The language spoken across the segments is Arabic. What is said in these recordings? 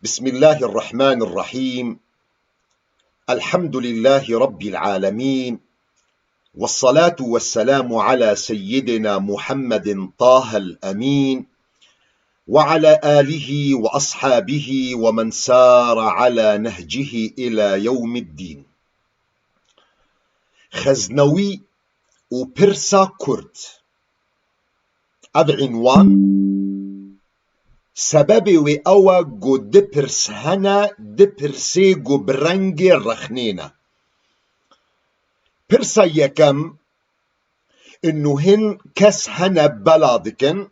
بسم الله الرحمن الرحيم. الحمد لله رب العالمين، والصلاة والسلام على سيدنا محمد طه الأمين، وعلى آله وأصحابه ومن سار على نهجه إلى يوم الدين. خزنوي وبرسا كرد عنوان سبب و أوا جو دبرس هنا دبرسي جو برنج رخنينا. برسا يكم إنه هن كس هنا بلادكن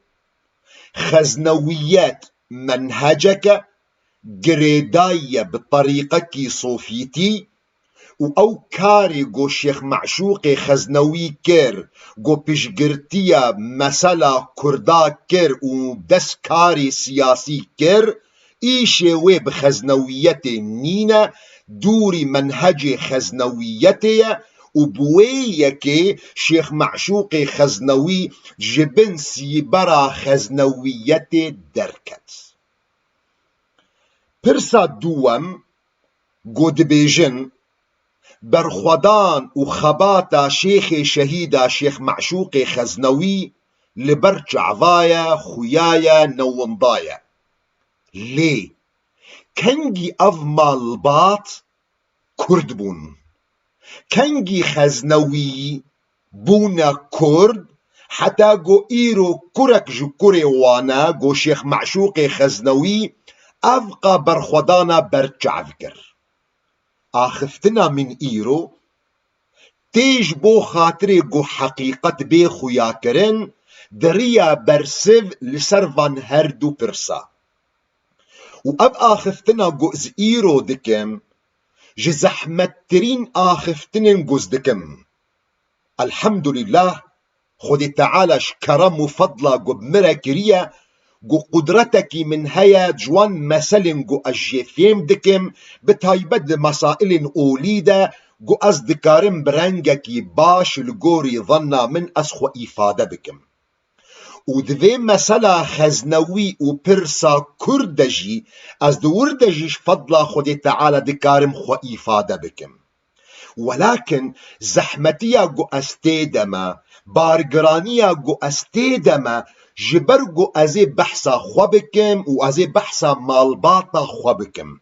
خزنويات منهجك جريداية بطريقة صوفيتي او كاري جو شيخ معشوق خزنوي كير جو بشجرتيا مسألة كردا كير و دس كاري سياسي كير ايشي وي بخزنويتي نينا دوري منهج خزنويتي وبويكي شيخ معشوق خزنوي جبن سيبرا خزنويتي دركت. برسا دوام جو دبيجن برخودان و خباتا شيخ شهيدا شيخ معشوق خزنوي لبرج عضايا خويايا نوندايا. ليه؟ كنجي أفمال باط كرد بون، كنجي خزنوي بونا كرد حتى جو إيرو كرك جو كوري وانا جو شيخ معشوق خزنوي أفقى برخودانا برجع ذكر. آخفتنا من إيرو تيج بو خاطري جو حقيقة بي خوياكرن دريا برسف لسرفان هردو برسا. وأب آخفتنا جوز إيرو دكم جزحمترين آخفتنن جوز دكم. الحمد لله خدي تعالى شكرم وفضلا جو بمراكريا جو قدرتك من هيا جوان مسل جو الجيفيم دكم بتايبد مسائل أوليدا جو أصدقارم برنجك باش الجوري ظنا من أسخو إفادة بكم. ودفي مسألة خزنوي وبرسا كردجي از دوردجيش فضلا خدي تعالى دكارم خو إفادة بكم. ولكن زحمتيا جو استيدما بارقرانيا جو استيدما جبرجو ازي بحثا خوبكم و ازي بحثا مالباطا خوبكم.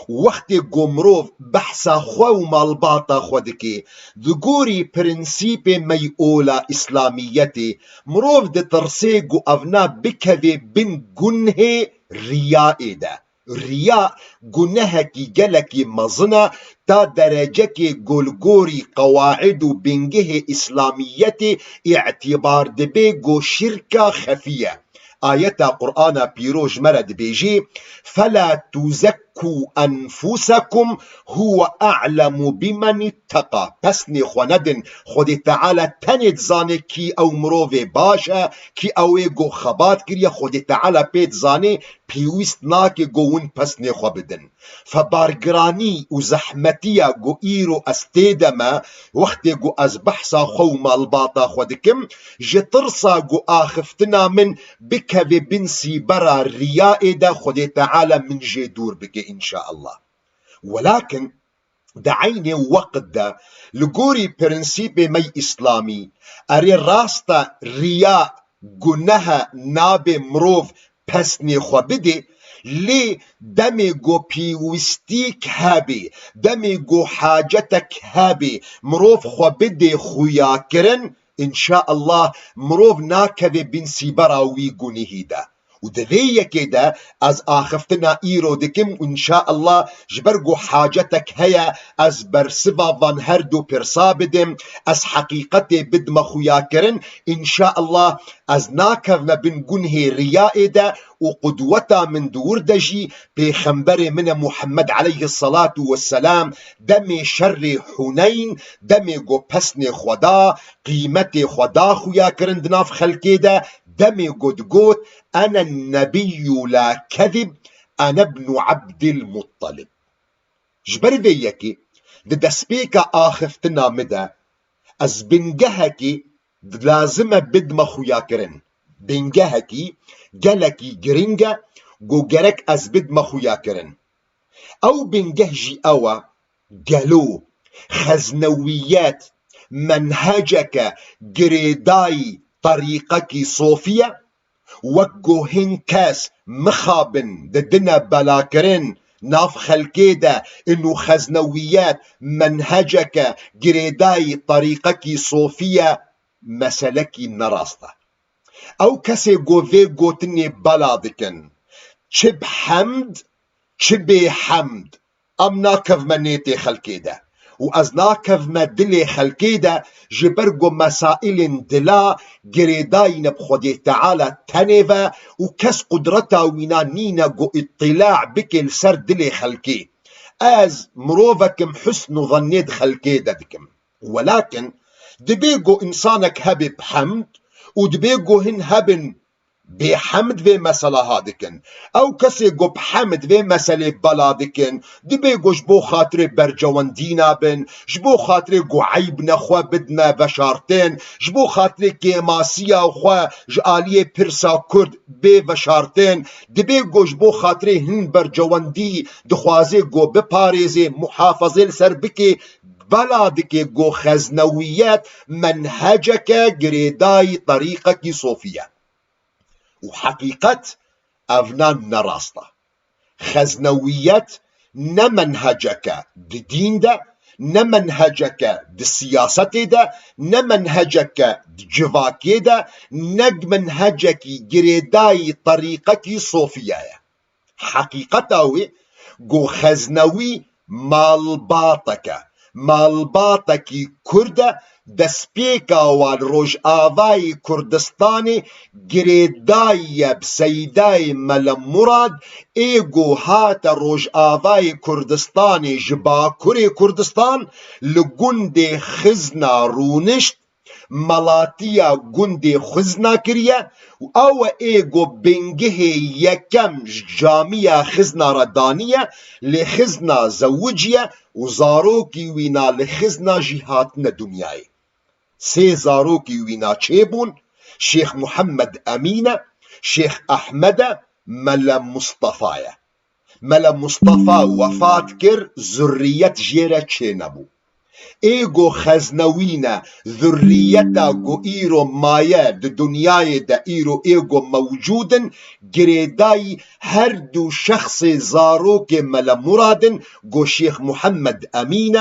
وقت جمروف بحثا خو و مالباطا خودكي دقوري برنسيبي ميقولا اسلاميتي مروف دي ترسيقو افنا بكذي بن جنه ريائي ده. رياء جنهكي جلكي مظنة تا درجكي جولجوري قواعد بنجه اسلاميتي اعتبار دبي جو شركة خفية. آية قرآن بيروج مرد بيجي فلا تزكوا أنفسكم هو أعلم بمن اتقى. بسني خوندن خودي تعالى تند زاني كي أو مروفي باشا كي أو جو خبات كريا خودي تعالى بيت زاني بيوست ناكي جوون بسني خو بدن. فبارقراني وزحمتيا جو إيرو استيدما وقت جو أزبحسا خو مالباطا خودكم جترسا جو آخفتنا من بكذي بنسي برا الرياء دا خدي تعالى من جي دور بك إن شاء الله. ولكن دعيني وقت دا لقوري برنسيبي مي إسلامي أري راستا رياء قنها نابي مروف بسني خبدي لي دمي جو بيوستيك هابي دمي جو حاجتك هابي مروف خبدي خوياكرن إن شاء الله مروف ناكذي بن سيبراوي قنهيدا. ودذي كده از آخفتنا إيرو دكم وإن شاء الله جبرجو حاجتك هيا از برسفا فان هردو برسا بدم از حقيقتي بدم خوياكرن إن شاء الله از ناكذنا بن قنه رياء دا وقدوتا من دوردجي بخنبر من محمد عليه الصلاة والسلام دمي شر حنين دمي جو بسن خدا قيمتي خدا خوياكرن دناف خلقي دا دمي قد أنا النبي لا كذب أنا ابن عبد المطلب. جبر ذيكي دسبيكا آخفتنا مدى از بنجهكي لازم بدم خوياكرن بنجهكي جلكي جرينجا گو گرک از بد مخویا کرن او بنگهجی او گلو خزنویت منهجك گریدای طريقك صوفية وقو هنكاس مخابن دنا بلاكرن ناف خلقيدا انو خزنويات منهجك جريداي طريقك صوفية مسلكي نراستا او كسي قوفي قوتني بلادكن چب حمد چب حمد ام ناكف منيتي خلقيدا و از ناكف ما دلي خلقيدا جبرقو مسائل دلا جريداين بخودي تعالى تنفا و كس قدرتا وينا نينا قو اطلاع بكل سر دلي خلقي از مروفكم حسن ظنيد خلقيدا دكم ولكن دبيقو انسانك هبي بحمد و دبيقو هن هبن بحمد في مسألة هادكن او كسي قو بحمد في مسألة بلادكن دبي قو جبو خاطري برجوان دينا بن جبو خاطري قو عيب نخوا بدنا بشارتين جبو خاطري كيماسيا وخوا جالية برسا كرد بشارتين دبي قو جبو خاطري هن برجوان دي دخوازي قو بپاريزي محافظي لسر بكي بلادك قو خزنويات منهجك جريداي طريقك صوفية وحقيقة أفنان نراستا خزنويات نمنهجك دين دا نمنهجك السياسة دا نمنهجك جواكي دا نمنهجك جريداي طريقك صوفيا حقيقة قو خزنوي مالباتك كردا دسپیکا و روش آوای کردستانی گریدای بسیدای مل مراد ایگو هات روش آوای کردستانی جبا کری کردستان لگند خزنا رونشت ملاتیا گند خزنا کریه او ایگو بنگه یکم جامعه خزنا ردانیه لخزنا زوجیه و زاروکی وینا لخزنا جهاتن دنیای سي زاروكي وينا چيبون شيخ محمد أمين شيخ أحمد ملا مصطفى وفات كر ذرية جيرة چينبو ايغو خزنوينا ذريتا غو ايرو مايا د دنياي دا ايغو موجودن جريداي هر دو شخص زاروك ملا مرادن غو شيخ محمد أمين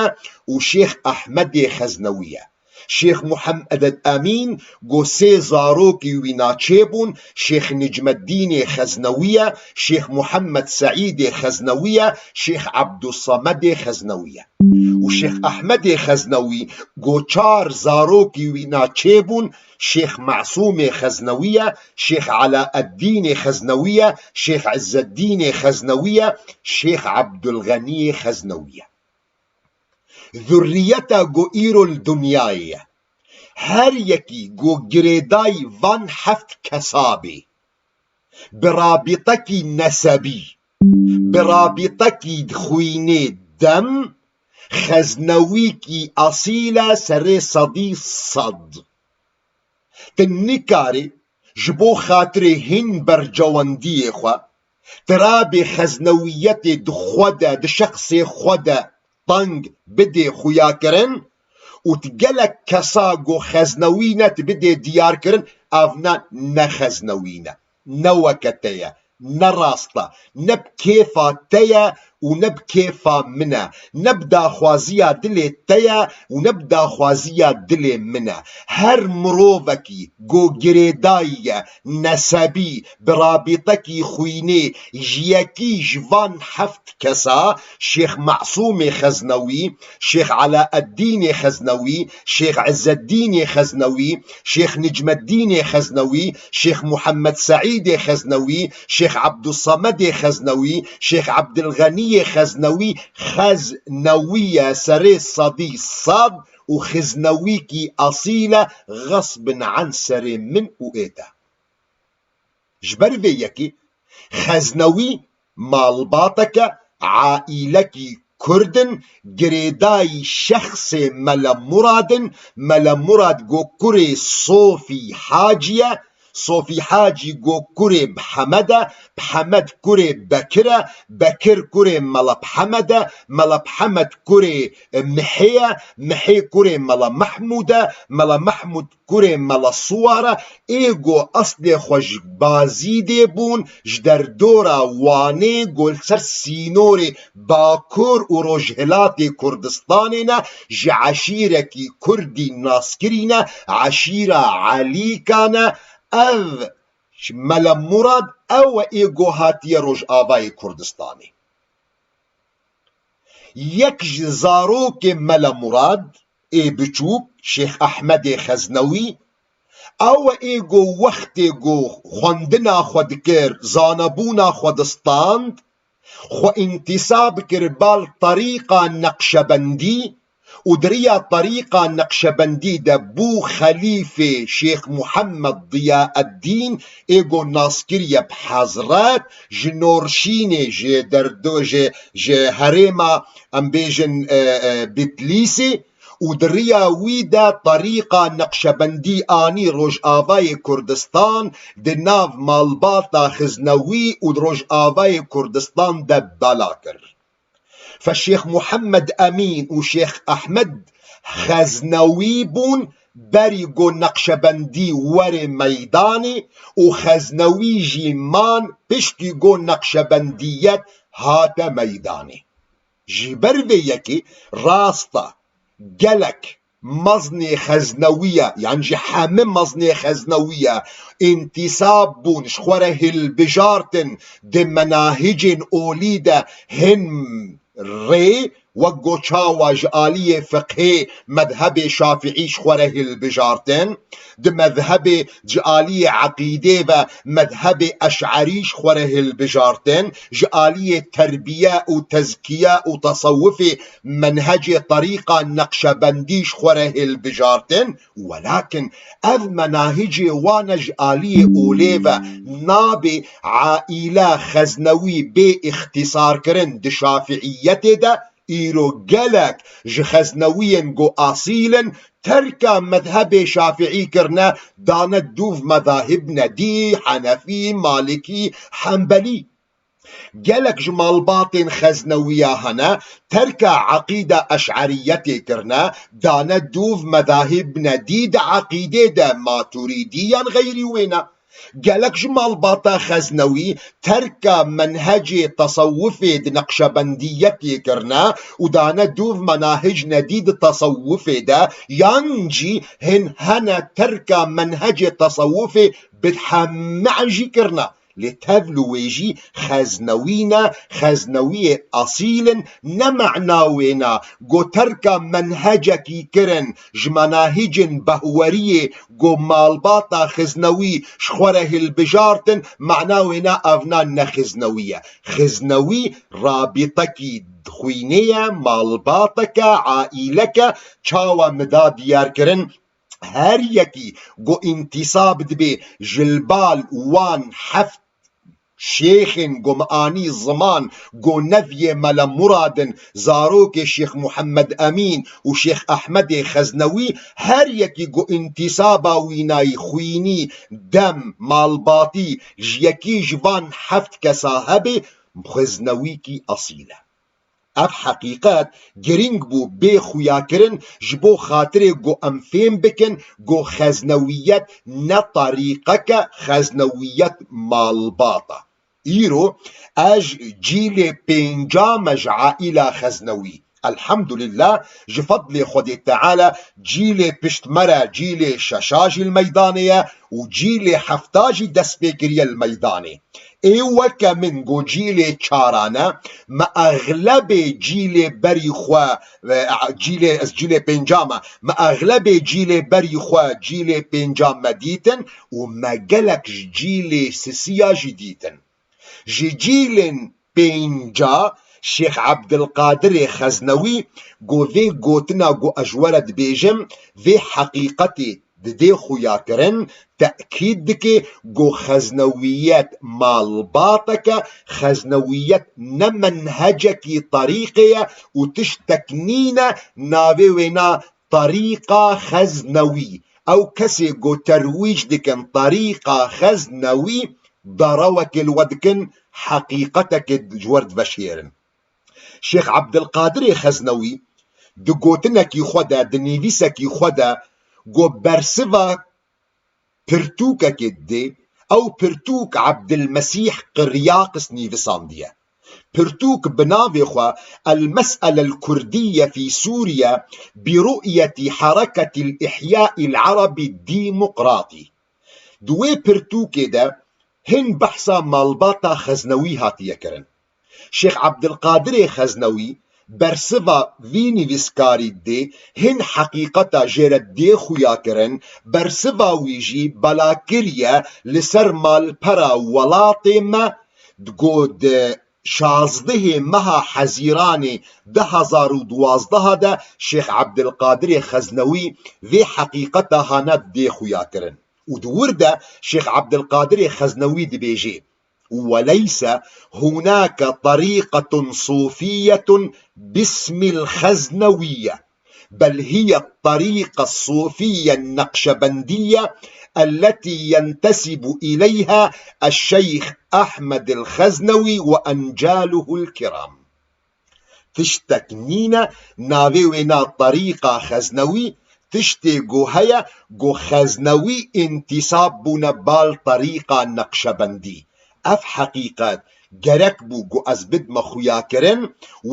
و شيخ أحمد خزنوية شيخ محمد الأمين قو سي زاروكي ويناتشيبون شيخ نجم الدين خزنوية شيخ محمد سعيد خزنوية شيخ عبد الصمد خزنوية وشيخ أحمد خزنوي قو چار زاروكي ويناتشيبون شيخ معصوم خزنوية شيخ علاء الدين خزنوية شيخ عز الدين خزنوية شيخ عبد الغني خزنوية ذريتا گو ایرو الدنیای هر یکی گو گریدای وان هفت کسابی برابطکی نسبی برابطکی خوینه دم خزنوی کی اصیل سر صدی صد تنکاری جبو خاطر هن برجواندی خوا تراب خزنویت دخوده دشخص خوده طنگ بده خویا کرن و تگلک کسا گو خزنوینت بده دیار کرن اونا نخزنوینه نوکتیه نراستا نب کیفا تیه و نب کیفا منه نب داخوازیا دل تیه و نب داخوازیا دل منه هر مروفکی گو گریدایی نسبی برابطکی خوینه جیکی جوان هفت کسا شيخ معصوم خزنوي شيخ علاء الدين خزنوي شيخ عز الدين خزنوي شيخ نجم الدين خزنوي شيخ محمد سعيد خزنوي شيخ عبد الصمد خزنوي شيخ عبد الغني خزنوي خزنوية سري صدي صاد وخزنويكي أصيلة غصب عن سري من وإيتا جبر فيكي خزنوي مالباتك عائلكي كردن جريداي شخص ملا مراد جو كري صوفي حاجية صوفي حاجي جو كوري بحمدة، بحمد كوري بكرة، بكر كوري ملا بحمدة، ملا بحمد كوري محية، محي كوري ملا محمودة، ملا محمود كوري ملا صورة. ايجو اصلي خوش بازيدي بون جدر دورا واني قول سر سينوري باكور و رجهلاتي كردستانينا جي عشيركي كردي ناسكرينا عشيرة عليكانا او ملا مراد او ايجو هاتي رج آباي كردستاني. يك زاروك ملا مراد اي بچوك شيخ احمد خزنوي او ایگو وقت گو خوندنا خود کر زانبونا خودستاند خو انتصاب کر بال طریقا نقشبندی و دریا طریقا نقشبندی ده بو خلیفه شیخ محمد ضیاء الدین ایگو ناسکریه بحضرات جنورشین جه دردو جه هریما ام بیجن بتلیسی و دریا ویدا طریقا نقشبندی آنی روش آوای کردستان ده ناو مالباتا خزنوی و روش آوای کردستان ده بالا کر. فالشيخ محمد أمين وشيخ أحمد خزنوي بون بريقو نقشبندي وري ميداني وخزنوي جيمان بشتي قو نقشبنديات هات ميداني جبر بيكي راستا جلك مزني خزنوية يعني جي حامم مزني خزنوية انتصاب بون شخوره البجارتن دي مناهج أوليدة هن ري وقو چاواج آلية فقه مذهب شافعي شخوره البجارتن دي مذهب جآلية عقيدة و مذهب أشعري شخوره البجارتن جآلية تربية و تزكية و تصوف منهج طريقة نقشبندي شخوره البجارتن ولكن اذ مناهج وانا جآلية أوليفة نابي عائلة خزنوي بي اختصار كرن دي شافعية ده ايرو جلك جخزنوين جو اصيلا تركا مذهب شافعي كرنا دانت دوف مذاهبنا دي حنفي مالكي حنبلي جلك جمال باطن خزنوية هنا تركا عقيدة أشعريتي كرنا دانت دوف مذاهبنا دي دا عقيدة دا ما تريديا غيري وينا جالك جمال باطا خزنوي تركا منهج تصوفي نقشبنديتي كرنا ودانا دوف مناهج نديد تصوفي دا ينجي هنا تركا منهج تصوفي بتحمعجي كرنا لتفلو ويجي خزنوينا خزنوية أصيل نمعناوينا جو تركا منهجكي كرن جمناهج بهورية جو مالباطا خزنوي شخوره البجارتن معناوينا أفنان خزنوية خزنوي رابطكي خوينية مالباطك عائلك چاوا مدا ديار كرن هر یکی گو انتصاب دبی جلبال وان حفت شيخن قم آني زمان قو نفي ملا مرادن زاروك شيخ محمد أمين وشيخ أحمد خزنوي هر يكي قو انتصابا ويناي خويني دم مالباطي جيكي جوان حفت كصاحبي خزنويكي أصيلة اف حقیقت گرینگ بو بی خویا کرن جبو خاطر گو امفیم بکن گو خزنویت نه طریقه که خزنویت مالباطه ایرو اج جیل پینجامج عائله خزنوی الحمد لله جفضل خود تعالى جيل بشتمرة جيل ششاج الميدانية وجيل حفتاج دسبيكرية الميداني ايوك من جو جيل چارانا ما اغلب جيل بريخوا جيل بنجامة ما اغلب جيل بريخوا جيل بنجامة ديتن وما جلك جيل سسيا جديتن جيل بنجا شيخ عبد القادر خزنوي جو في جوتنا جو اجورد بيجم في حقيقتي دي خويا كرن تأكيد دكي جو خزنويات مالباطك خزنويات نمنهجك طريقية وتشتكنينا ناوي وينا طريقة خزنوي او كسي جو ترويج دكن طريقة خزنوي ضروك الودكن حقيقتك جورد بشيرن. شيخ عبد القادر خزنوي دقوتنك يخودا دنيفيسك يخودا جو برسفا برتوكك دي او برتوك عبد المسيح قرياقس نيفساندية. برتوك بنافي خوا المسألة الكردية في سوريا برؤية حركة الإحياء العربي الديمقراطي. دوي برتوك دا هن بحثا مالباتا خزنوي هاتية كرن. شيخ عبد القادر خزنوي برسفا فيني فيسكاري دي هن حقيقتا جيرد دي خويا كرن برسفا ويجي بلاكريا لسر مال برا ولاتم دقود شازده مها حزيراني 2012 دا شيخ عبد القادر خزنوي في حقيقتا هاند دي خويا كرن. ودوردا شيخ عبد القادر خزنوي دي بيجي وليس هناك طريقة صوفية باسم الخزنوية، بل هي الطريقة الصوفية النقشبندية التي ينتسب إليها الشيخ أحمد الخزنوي وأنجاله الكرام. تشتكنينا ناوينا طريقة خزنوي تشتي جو هيا جو خزنوي انتسابنا بالطريقة النقشبندي. اف حقيقت گرک بو گو از بد مخویا کرن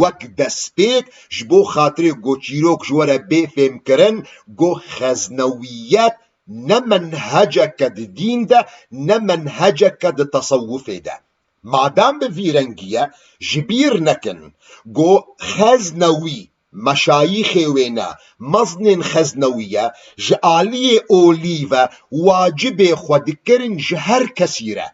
وک دسپیک جبو خاطر گو چیروک جوره بفهم کرن گو خزنویت نمنهجک دین ده نمنهجک تصوف ده. مادام بفیرنگیه جبیر نکن گو خزنوی مشایخ وینا مزن خزنویه جعالی اولیوه واجب خود کرن جهر کسیره.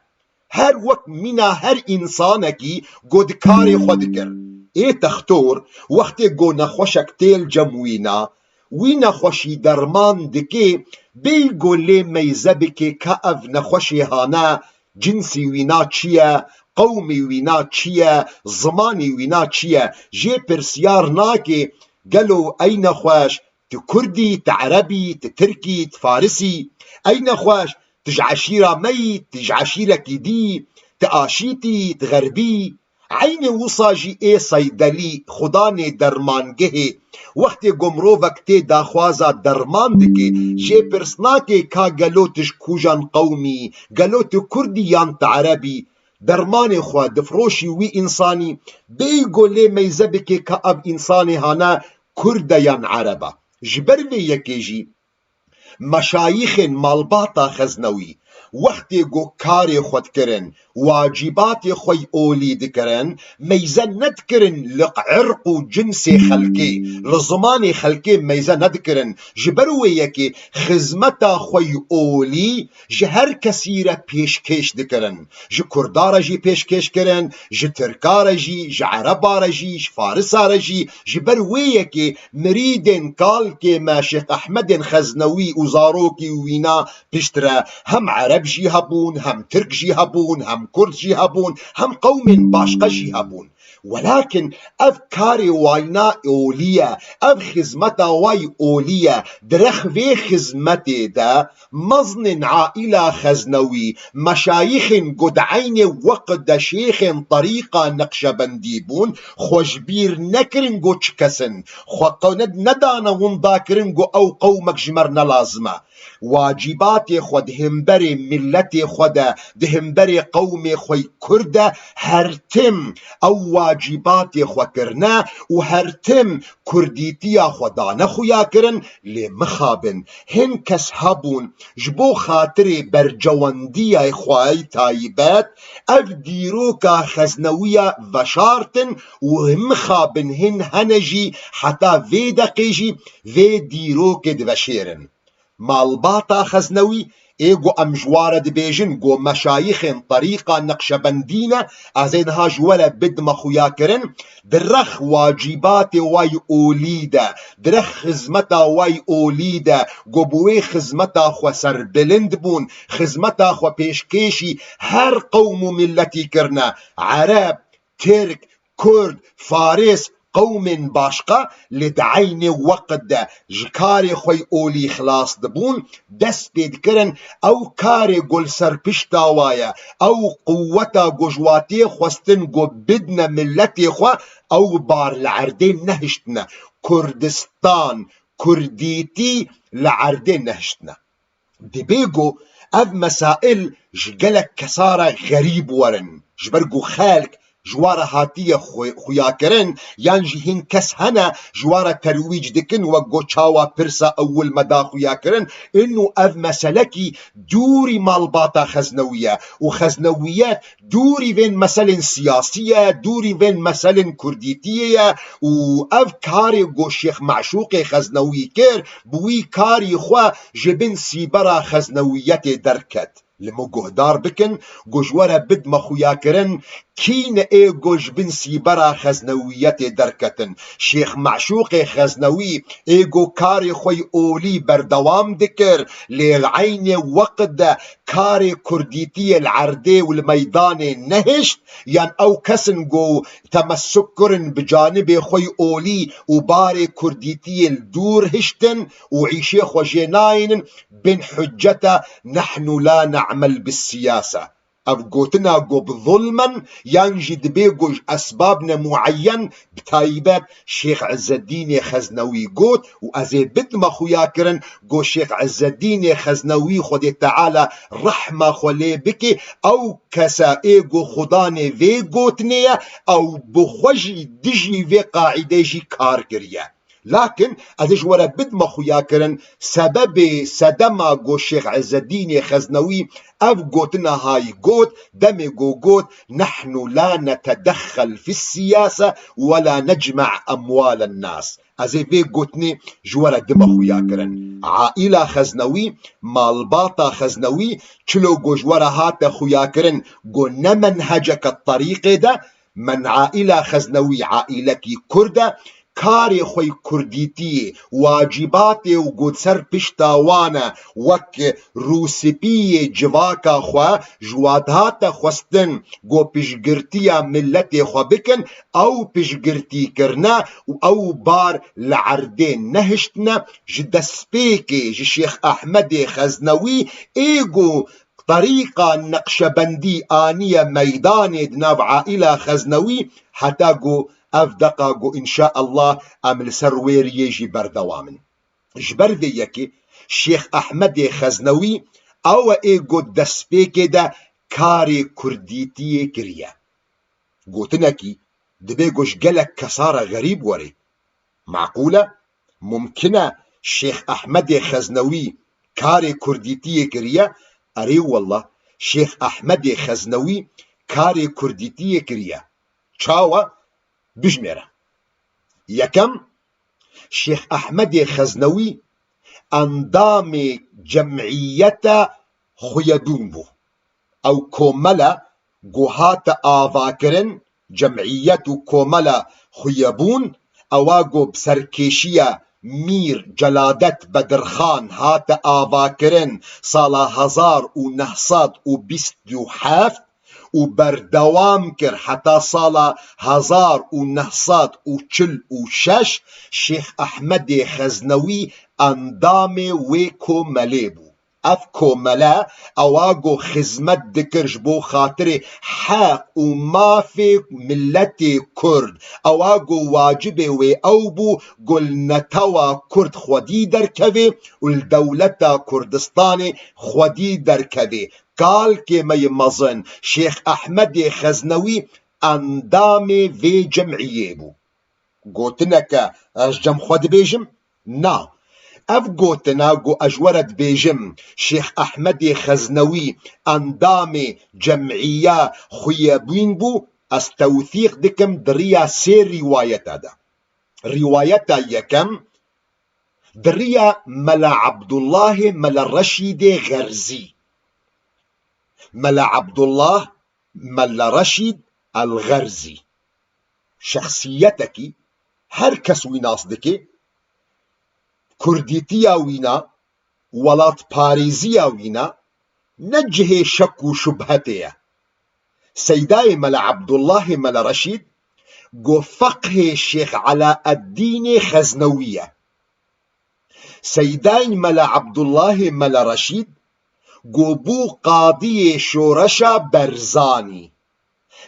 هر وقت منا هر انسانکی گود کار خود کر. ای تختور وقتی گو نخوشک تیل جموینا وی نخوشی درمان دکی بی گولی میزه بکی که او نخوشی هانا جنسی وینا چیه، قومی وینا چیه، زمانی وینا چیه. جی پرسیار ناکی گلو ای نخوش تو کردی، تو عربی، تو ترکی، تو فارسی. ای نخوش تجعشيرة ميت تجعشيرة كدي تآشيتي تغربي عين وصاجي اي صيدلي خداني درمانگه وقت گمروفك تي داخوازا درمان دكي جي برسناكي كا گلو تشكوجان قومي گلو تكردي يان تعربي درمان خوا دفروشي وي انساني بيگو لي ميزبكي كا اب انساني هانا كرد يان عربا. جبروي يكيجي مشایخ مالباتا خزنوی وقتی گو کار خود کرن واجبات خوی اولید کرن میزه ند کرن لق عرق و جنس خلقی لزمان خلقی میزه ند کرن جبروی یکی خزمتا خوی اولی جهر کسی را پیشکش دکرن ج کردار جی پیشکش کرن ج ترکار جی ج عربار جی ج فارسار جی جبروی یکی مریدن کال که ما شیخ احمد خزنوی وزاروکی وینا پشتره هم عرب جي هبون هم ترك جي هبون هم كرد جي هبون هم قوم باشقة جي هبون. ولكن اف كاري واينا اولية اف خزمتا واي اولية درخ في خزمتي دا مظن عائلة خزنوي مشايخ قدعين وقد شيخ طريقة نقشبنديبون خوشبير نكرن قو چكسن خوقوند ندانا ونداكرن قو او قومك جمرنا لازمة. واجبات خود همبر ملت خود دهمبر قوم خوی کرده هرتم او واجبات خو کرنا و هرتم کردیتیا خودانه خویا کرن لمخابن هن کس هبون جبو خاطر برجواندی خوای تایبت اف دیروکا خزنویه وشارتن و مخابن هن هنجی حتا وی دقیجی وی دیروک دوشیرن. مالباتا خزنوي ايغو امجوارة دبيجن جو مشايخ طريقة نقشبندينة ازينها جوالة بد مخويا كرن درخ واجبات واي اوليدا درخ خزمتا واي اوليدا جو بوي خزمتا خو سربلند بون خزمتا خو بيشكيشي هر قوم ملتي كرنا عرب ترك كرد فارس قوم باشقا لدعين وقت جكاري خوي أولي خلاص دبون دس بيد كرن أو كاري قول سرپشتا وايا أو قوتا قجواتي خوستن قو بدنا ملتي خوا أو بار العردين نهشتنا كردستان كرديتي لعردين نهشتنا دبيجو اف مسائل جگلك كسارة غريب ورن جبرگو خالك جوارة هاتية خويا كرن يان جهين كس هنا جوارة ترويج دكن وقو چاوا برسا اول مدا خويا كرن انو اف مسلكي دوري مالباتا خزنوية وخزنويات دوري بين مسائل سياسية دوري بين مسائل كرديتية واف كاري قو شيخ معشوق خزنوي كير بوي كاري خوا جبن سيبرا خزنويات دركت لمو گهدار بکن گوجوارا بد مخویا کرن کین ای گوج بن سیبرا خزنویت درکتن شیخ معشوق خزنوی ای گو کار خوی اولی بردوام دکر للعین وقت کار کردیتی العرده والميدان نهشت یان او کسن گو تمسک کرن بجانب خوی اولی و بار کردیتی الدور هشتن و عیشی خوشیناین بن حجتا نحن لا نعمل بالسياسة أبقوتنا قب ظلما ينجد بيقوج أسبابنا معين بتايبات شيخ عز الدين خزنوي قوت وأزي بدما خويا كرن قو شيخ عز الدين خزنوي خدي تعالى رحمة خلي بكي أو كسا إيقو خداني في قوتنية أو بخوجي دجي في قاعدة كار كريا لكن ازش ورا بدما خويا كرن سبب سدما قو شيخ عز الدين خزنوي اف قوتنا هاي قوت دمي قوت نحن لا نتدخل في السياسة ولا نجمع اموال الناس ازي في قوتني جورا دما خويا كرن عائلة خزنوي مالباطا خزنوي چلو قو جورا هات خويا كرن قو نمنهجك الطريق ده من عائلة خزنوي عائلتي كردة كاري خوي كرديتي واجباتي وقود سر بشتاوانا وك روسبي جواكا خوا جوادهاتا خوستن قو بشگرتيا ملتي خوا بكن او بشگرتي كرنا او بار لعردين نهشتنا جدسبيكي جشيخ احمد خزنوي ايقو طريقة نقشبندي آنية ميدان دناب عائلة خزنوي حتى قو أفدقا قو إن شاء الله أمل سروير يجي بردوامن جبر ذيكي شيخ أحمد خزنوي أو إيقو دسبيكي دا كاري كرديتي كريا قوتنكي دبيقوش قلق كسارة غريب وري معقولة ممكنة شيخ أحمد خزنوي كاري كرديتي كريا أري والله شيخ أحمد خزنوي كاري كرديتي كريا چاوا بجميرة يكم شيخ أحمد خزنوي أنضام جمعية خيدون بو أو كوملا قوهات آذاكرن جمعية كوملا خيبون أواقو بسركيشية مير جلادت بدرخان هات آذاكرن صالة 1927 وبردوام كر حتى صالة 1946 شيخ أحمد خزنوي أندامي ويكو مليبو اف كوملا اواغو خزمت دكرج بو خاطر حق وما في ملتي كرد اواغو واجب وي او بو قل نتوا كرد خودي دركبي والدولة كردستاني خودي دركبي قال كما يمظن شيخ احمد خزنوي اندامي في جمعيه بو قوتنك اجم خود بيجم نا اف قوتنا قو اجورت بيجم شيخ احمد خزنوي اندامي جمعية خيابين بو استوثيق دكم دريا سير رواية دا رواية يكم دريا ملا عبد الله ملا رشيد غرزي ملا عبد الله ملا رشيد الغرزي شخصيتك هر كس ويناس دكي كرديتيا وينا ولات باريزيا وينا نجه شك وشبهتيا سيداي ملا عبد الله ملا رشيد جو فقه الشيخ علاء الدين خزنوية. سيداي ملا عبد الله ملا رشيد جو بو قاضي شورشا برزاني.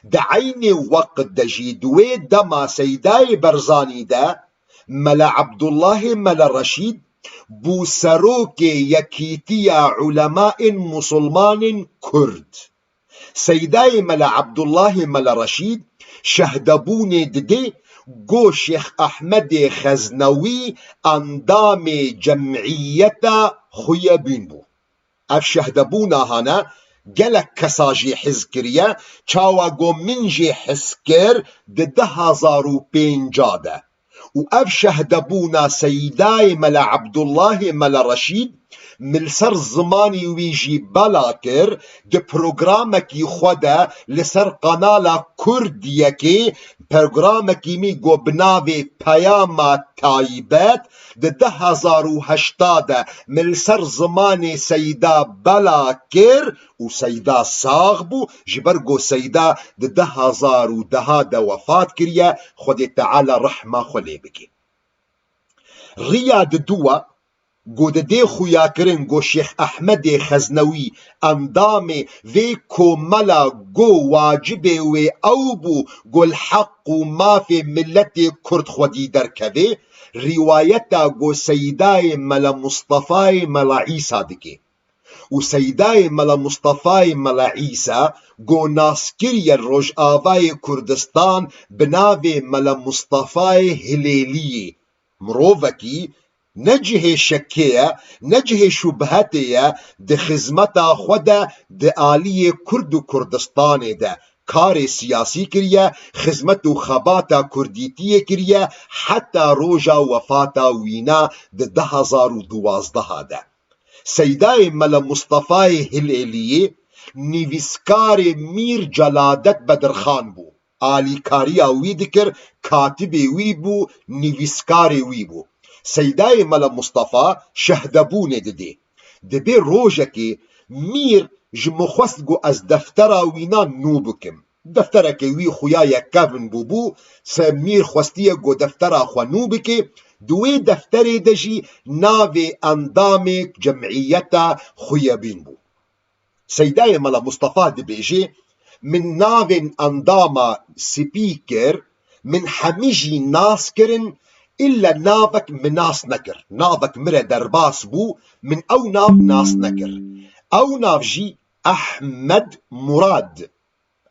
دعيني وقت دجي دوي دما سيداي برزاني دا ملا عبد الله ملا رشيد بو سروك يكيتيا علماء مسلمان كرد. سيداي ملا عبد الله ملا رشيد شهدبوني ددي جو شيخ أحمد خزنوي أندام جمعية خيابين بو. اف شهدبونا هانا گلک کساجی حز کریه چاوا گو منجی حز کر ده 1050 ده و اف شهدبونا سيداي ملا عبد الله ملا رشيد من سر زماني ويجي بلاكر ده پروگرامكي خوده لسر قنالا كرديكي پروگرامكي مي گو بناوي پیاما تايبت ده 1080 من سر زماني سيدا بلاكر و سيدا صاغبو جبرگو سيدا ده 1010 ده وفات كريا خود تعالى رحمة خلي بكي. رياد دوا گو ده خویا کرن گو شیخ احمد خزنوی اندام وی کوملا گو واجب وی او بو گو الحق ما في ملت کرد خودی در کبه روایتا گو سیدای ملا مصطفی ملا عیسا دکی و سیدای ملا مصطفی ملا عیسا گو ناسکری روش آوای کردستان بناوی ملا مصطفی هلیلی مروفکی نجه شكية نجه شبهتية ده خزمتا خودا ده آلية كرد و كردستان ده كار سياسي كريا خزمتو خباتا كرديتية كريا حتى روجا وفاتا وينا ده 1012 ده. سيداي ملا مصطفى هلالية نيفيسكار مير جلادت بدرخان بو آلي كاريا ويدكر كاتب ويبو نيفيسكار ويبو. سيداي ملا مصطفى شهدبوني ددي دبي روجكي مير جمخوست جو از دفترا وينا نوبكم دفترك وي خويا كافن بوبو سمير خوستيه جو دفترا خو نوبكي دوي دفتري دجي نافي اندامك جمعيتا خويا بينبو. سيداي ملا مصطفى دبيجي من نافن انداما سبيكر من حميجي ناسكرن إلا نافك من ناس نكر نافك مرة درباس بو من أو ناف ناس نكر أو ناف جي أحمد مراد.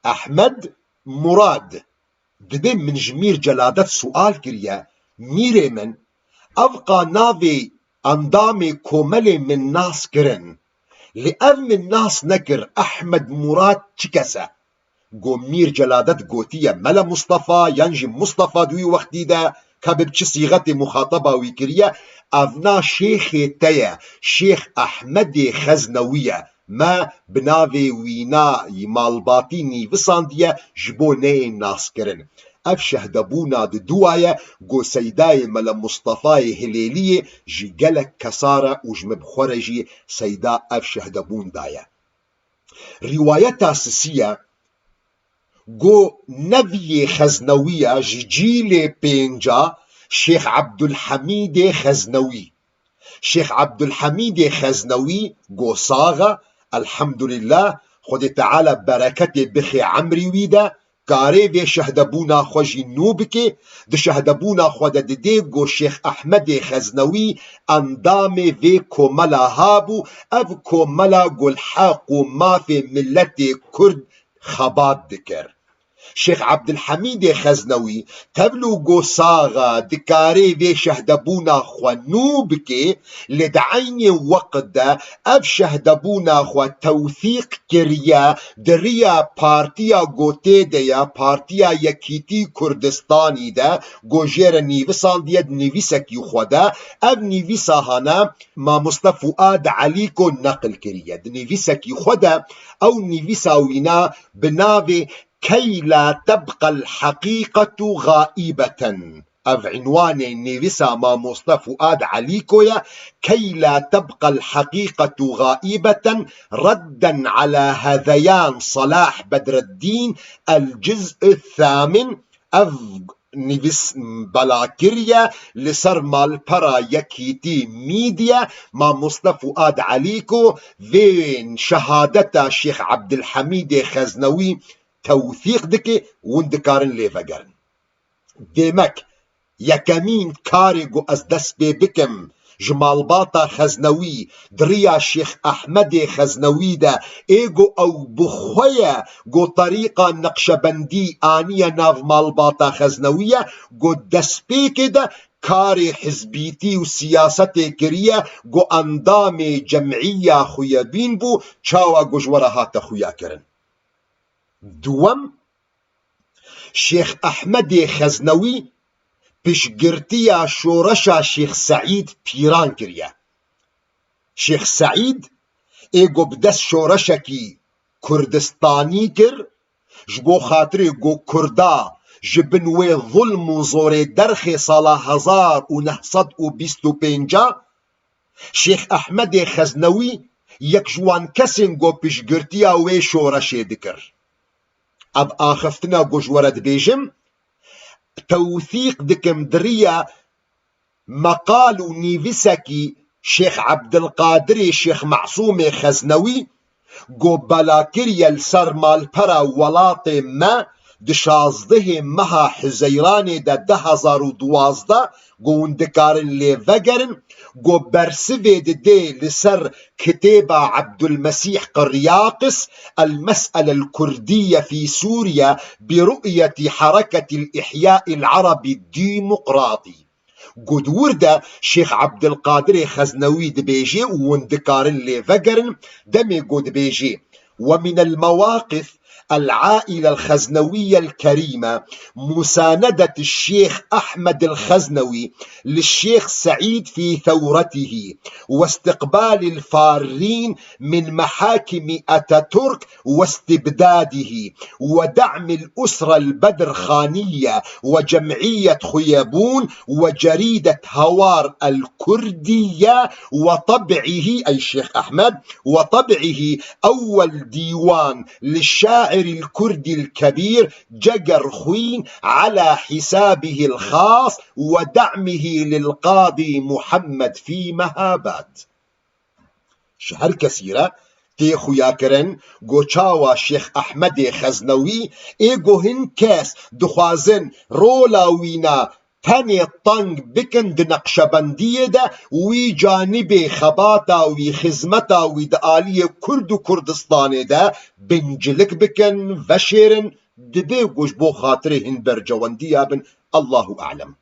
أحمد مراد دبي من جمير جلادة سؤال كريا ميري من أبقى نافي أندامي كوملي من ناس كرن لأف من ناس نكر أحمد مراد تكسا قو مير جلادة قوتية ملا مصطفى ينجي مصطفى دوي وقتي دا كابب چه صيغة مخاطبة ويكريا افنا شيخ تيا شيخ احمد خزنوية ما بناوي وينا يمالباتيني وصاندية جبوني ناس كرن. اف شهدبونا دوايا قو سيداي ملا مصطفى هليلية جي قلق كسارة وجمب خورجي سيدا اف شهدبون دايا. روايتا سسية گو نبی خزنویه جیل پینجا شیخ عبدالحمید خزنوی. شیخ عبدالحمید خزنوی گو ساغه الحمدلله خود تعالی برکت بخی عمری ویده کاری وی شهدبونا خوشی نوبکه ده شهدبونا خود ده گو شیخ احمد خزنوی اندام وی کوملا هابو اف کوملا گو الحق ما في ملت کرد خبات دكر. شيخ عبد الحميد خزنوي تبلو جو صاغة دكاري في شهدبونا خو بكي لدعيني وقت دا اف شهدبونا خو توثيق كريا دريا بارتيا جوتي ديا بارتيا يكيتي كردستاني دا جو جير نيفسان ديد نيفسك يخودا اف نيفسا هانا ما مصطفى آد عليكو نقل كريا نيفسك يخودا او نيفسا وينا بناوي كي لا تبقى الحقيقة غائبة. أف عنوان نيفسا ما مصطفى آد عليكويا كي لا تبقى الحقيقة غائبة ردا على هذيان صلاح بدر الدين الجزء 8 اف نویس بلاکریه لسر مالپرا یکیتی میدیا ما مصطفى فؤاد عليكو وين شهادتا شيخ عبد الحميد خزنوي توثيق دكي وندكارن ليفقرن ديمك يكمين كاريغو از دس بكم جمال باطا خزنوي دريا شيخ احمد خزنوي دا ايغو او بخويا جو طريقة نقشبندي آنية ناف مال باطا خزنوية جو دس بكده كاري حزبيتي وسياستي كريا جو اندام جمعية خويا بين بو چاوا جو جورهات خويا كرن دوم شيخ احمد خزنوي پشگرتیا شورشا شیخ سعید پیران کریه. شیخ سعید ایگو بدست شورشا کی کردستانی کر جبو خاطر گو کردا جبنوی ظلم و زور درخ سالا 1925 شیخ احمد خزنوی یک جوان کسین گو پشگرتیا وی شورشه دکر. اب آخفتنا گو جورد بیجم توثيق دكم دريا مقال نيفسكي شيخ عبد القادر شيخ معصوم خزنوي جو بلاكريا السر مالبرا ولاطي ما دشازده مها حزيران دا 2012 جو اندكارن لفقرن جو برسفي دي لسر كتابة عبد المسيح قرياقس المسألة الكردية في سوريا برؤية حركة الإحياء العربي الديمقراطي قد ورد شيخ عبد القادر خزنوي دبيجي واندكارن لفقرن دمي قد بيجي ومن المواقف العائلة الخزنوية الكريمة مساندة الشيخ أحمد الخزنوي للشيخ سعيد في ثورته واستقبال الفارين من محاكم أتاتورك واستبداده ودعم الأسرة البدرخانية وجمعية خيابون وجريدة هوار الكردية وطبعه أي الشيخ أحمد وطبعه أول ديوان للشاعر الكردي الكبير جقر خوين على حسابه الخاص ودعمه للقاضي محمد في مهاباد. شهر كثيرة تيخو ياكرن قوشاوا شيخ أحمد خزنوي ايقو هن كاس دخوازن رولا وينا تاني طنق بكن دنقشبندية دا وي جانب خباتا وي خزمتا وي دآلية كرد و كردستان دا بنجلك بكن وشيرن دبي وش بو خاطرهن برجواندية بن الله أعلم.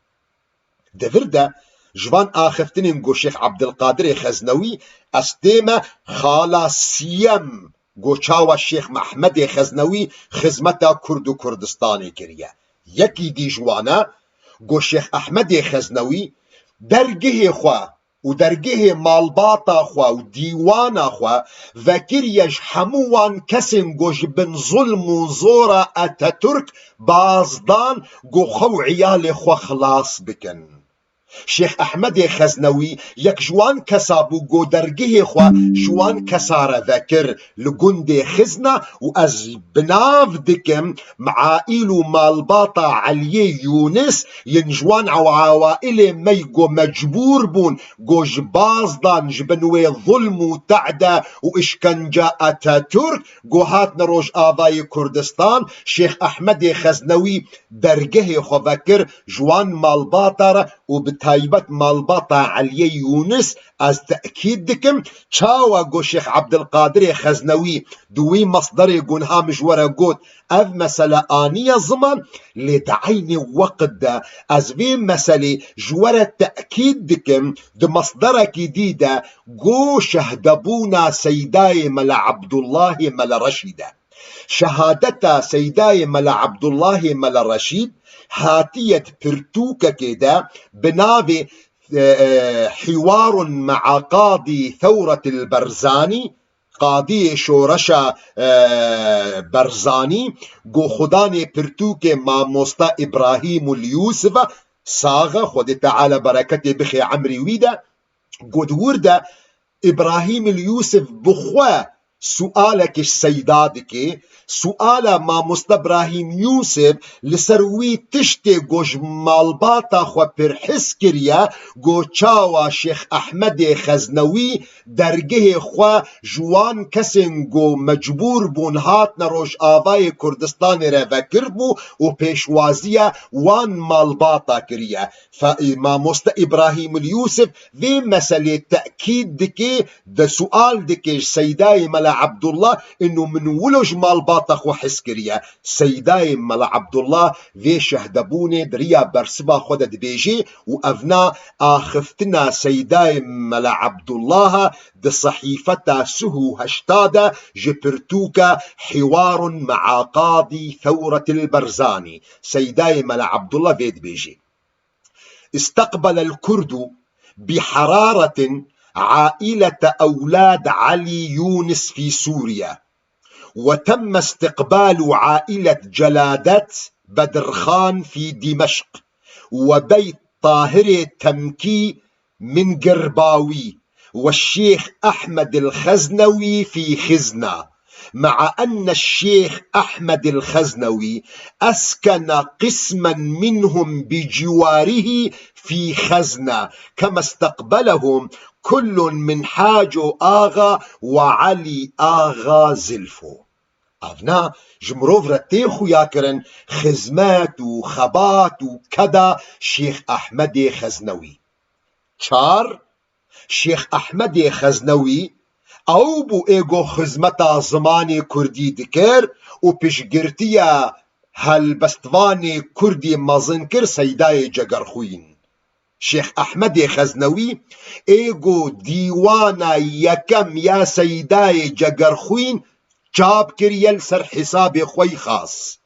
دفردا جوان آخفتنين قو شيخ عبد القادر خزنوي استيما خالا سيم قو چاوا الشيخ محمد خزنوي خزمتا كرد و كردستاني كريا يكي دي جوانا قو شيخ أحمد خزنوي درجه خوا و درجه مالباطا خوا و ديوانا خوا وكر يجحموان كسن قوش بن ظلم و زورا أتاتورك بازدان قو خو عيال خوا خلاص بكن. شيخ أحمد خزنوي يك جوان كسابو قو درجه خوا جوان كسارة ذكر لقند خزنة وأز بناف دكم معائلو مالباطا علي يونس ينجوان عوائل ميقو مجبور بون قو جبازدان جبنوي ظلم وتعدى وإشكنجا أتاتورك قو هاتنا روج آباي كردستان شيخ أحمد خزنوي درجه خوا ذكر جوان مالباطا وبتايبت مالباطا علي يونس از تأكيد دكم چاوا قو شيخ عبد القادر خزنوي دوي مصدر قنها مجورا قوت اف مسألة آنية زمان لدعين وقت دا از في مسألة جورا تأكيد دكم دو مصدر كديدة قو شهدبونا سيداي ملا عبد الله ملا رشيدة شهادتا سيداي ملا عبد الله ملا رشيد هاتية برتوكا كده بنابي حوار مع قاضي ثورة البرزاني قاضي شورشا برزاني قو خداني برتوكي ما مستا إبراهيم اليوسف صاغة خد تعالى بركتي بخي عمري ويدا قد ورد إبراهيم اليوسف بخوا سؤالك سيدادك سؤال ما مست ابراهيم يوسف لسروي تشتي گوش مالباتا خو پرحس كريا گو چاوا شيخ احمد خزنوي درگه خو جوان کسن گو مجبور بون هات نروش آوای كردستان را وكر بو و پیشوازيا وان مالباتا كريا فما مست ابراهيم اليوسف في مسألة تأكيد دكي ده سؤال دكي سيداي ملا عبد الله انه من ولج مالباتا خو حس كريا سيداي ملا عبد الله في شهدبوني دريا برسبا خود دبيجي وافنا اخفتنا سيداي ملا عبد الله د صحيفتا سهو هشتادا جبرتوكا حوار مع قاضي ثورة البرزاني سيداي ملا عبد الله في دبيجي استقبل الكرد بحرارة عائلة أولاد علي يونس في سوريا، وتم استقبال عائلة جلادات بدر خان في دمشق، وبيت طاهر تمكي من قرباوي، والشيخ أحمد الخزنوي في خزنة، مع أن الشيخ أحمد الخزنوي أسكن قسما منهم بجواره في خزنة، كما استقبلهم كل من حاجو آغا وعلي آغا زلفو. أفنا جمروف رتيخو ياكرن خزمات وخبات وكدا شيخ أحمد خزنوي. چار شيخ أحمد خزنوي او بو ایگو خزمتا زمانی کردی دکر و پیشگرتیا هلبستوانی کردی مزن کر سیدای جگرخوین. شیخ احمد خزنوی ایگو دیوانا یکم یا سیدای جگرخوین چاب کریل سر حساب خوی خاص.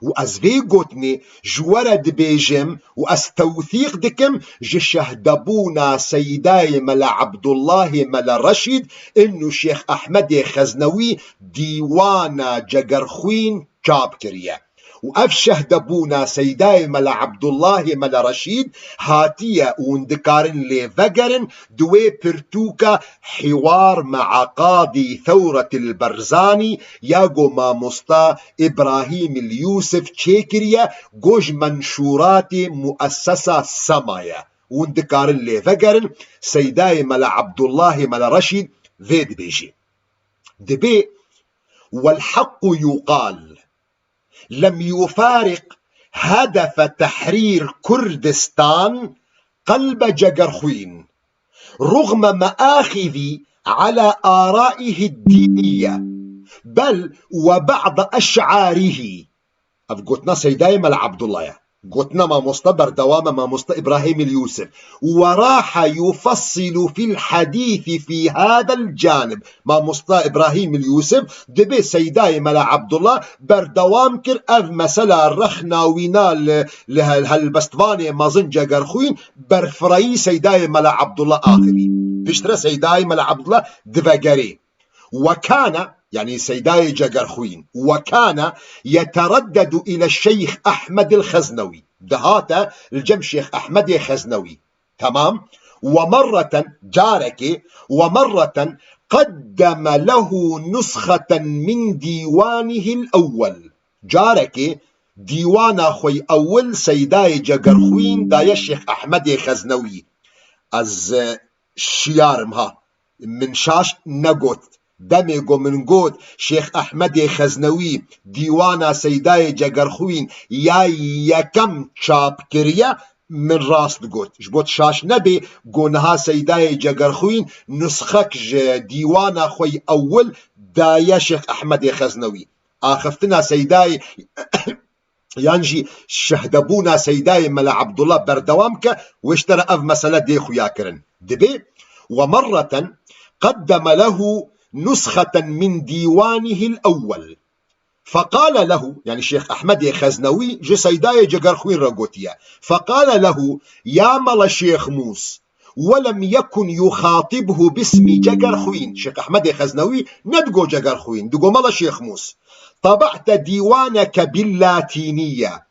و از وی گوتنی جوره دبیجم و از توثیق دکم جشهدبونا سیدای ملا عبدالله ملا رشید انو شیخ احمد خزنوی دیوانا جگرخوین چاب کریه. و اف شهدبونا سيداي ملا عبد الله ملا رشيد هاتية وندكارن لفقرن دوي برتوكا حوار مع قاضي ثورة البرزاني ياغو ما مستا إبراهيم اليوسف تشيكريا جوج منشورات مؤسسة سمايا وندكارن لفقرن سيداي ملا عبد الله ملا رشيد فيد بيجي دبي والحق يقال لم يفارق هدف تحرير كردستان قلب جگرخوين رغم مآخذ على آرائه الدينية بل وبعض أشعاره. قلتنا سيداي ملا عبد الله قلتنا ما مصطبر دوام ما مصط إبراهيم اليوسف وراح يفصل في الحديث في هذا الجانب ما مصط إبراهيم اليوسف دبي سيداي ملا عبد الله بردوام كر أف مسألة رخنا وينال لهالبستفاني مازن جاقرخوين برفري سيداي ملا عبد الله آخري بشترى سيداي ملا عبد الله دفقري. وكان يعني سيداي جاقرخوين وكان يتردد إلى الشيخ أحمد الخزنوي دهاتا الجم شيخ أحمد الخزنوي تمام. ومرة جارك ومرة قدم له نسخة من ديوانه الأول. جارك ديوان أخوي أول سيداي جاقرخوين دايا الشيخ أحمد الخزنوي از شيارمها من شاش نقوت دميقو من قوت شيخ أحمد خزنوي ديوانا سيداي جاقرخوين يا يكم شاب كريا من راس قوت جبوت شاش نبي قونها سيداي جاقرخوين نسخك ديوانا خوي أول دايا شيخ أحمد خزنوي آخفتنا سيداي يانجي شهدبونا سيداي ملا عبد الله بردوامك واشترى أف مسألة ديخو ياكرن دبي. ومرة قدم له نسخة من ديوانه الأول فقال له يعني شيخ أحمد خزنوي جو سيداي جاقرخوين رقوتيا فقال له يا ملا شيخ موس ولم يكن يخاطبه باسم جاقرخوين. شيخ أحمد خزنوي ندقو جاقرخوين دقو ملا شيخ موس طبعت ديوانك باللاتينية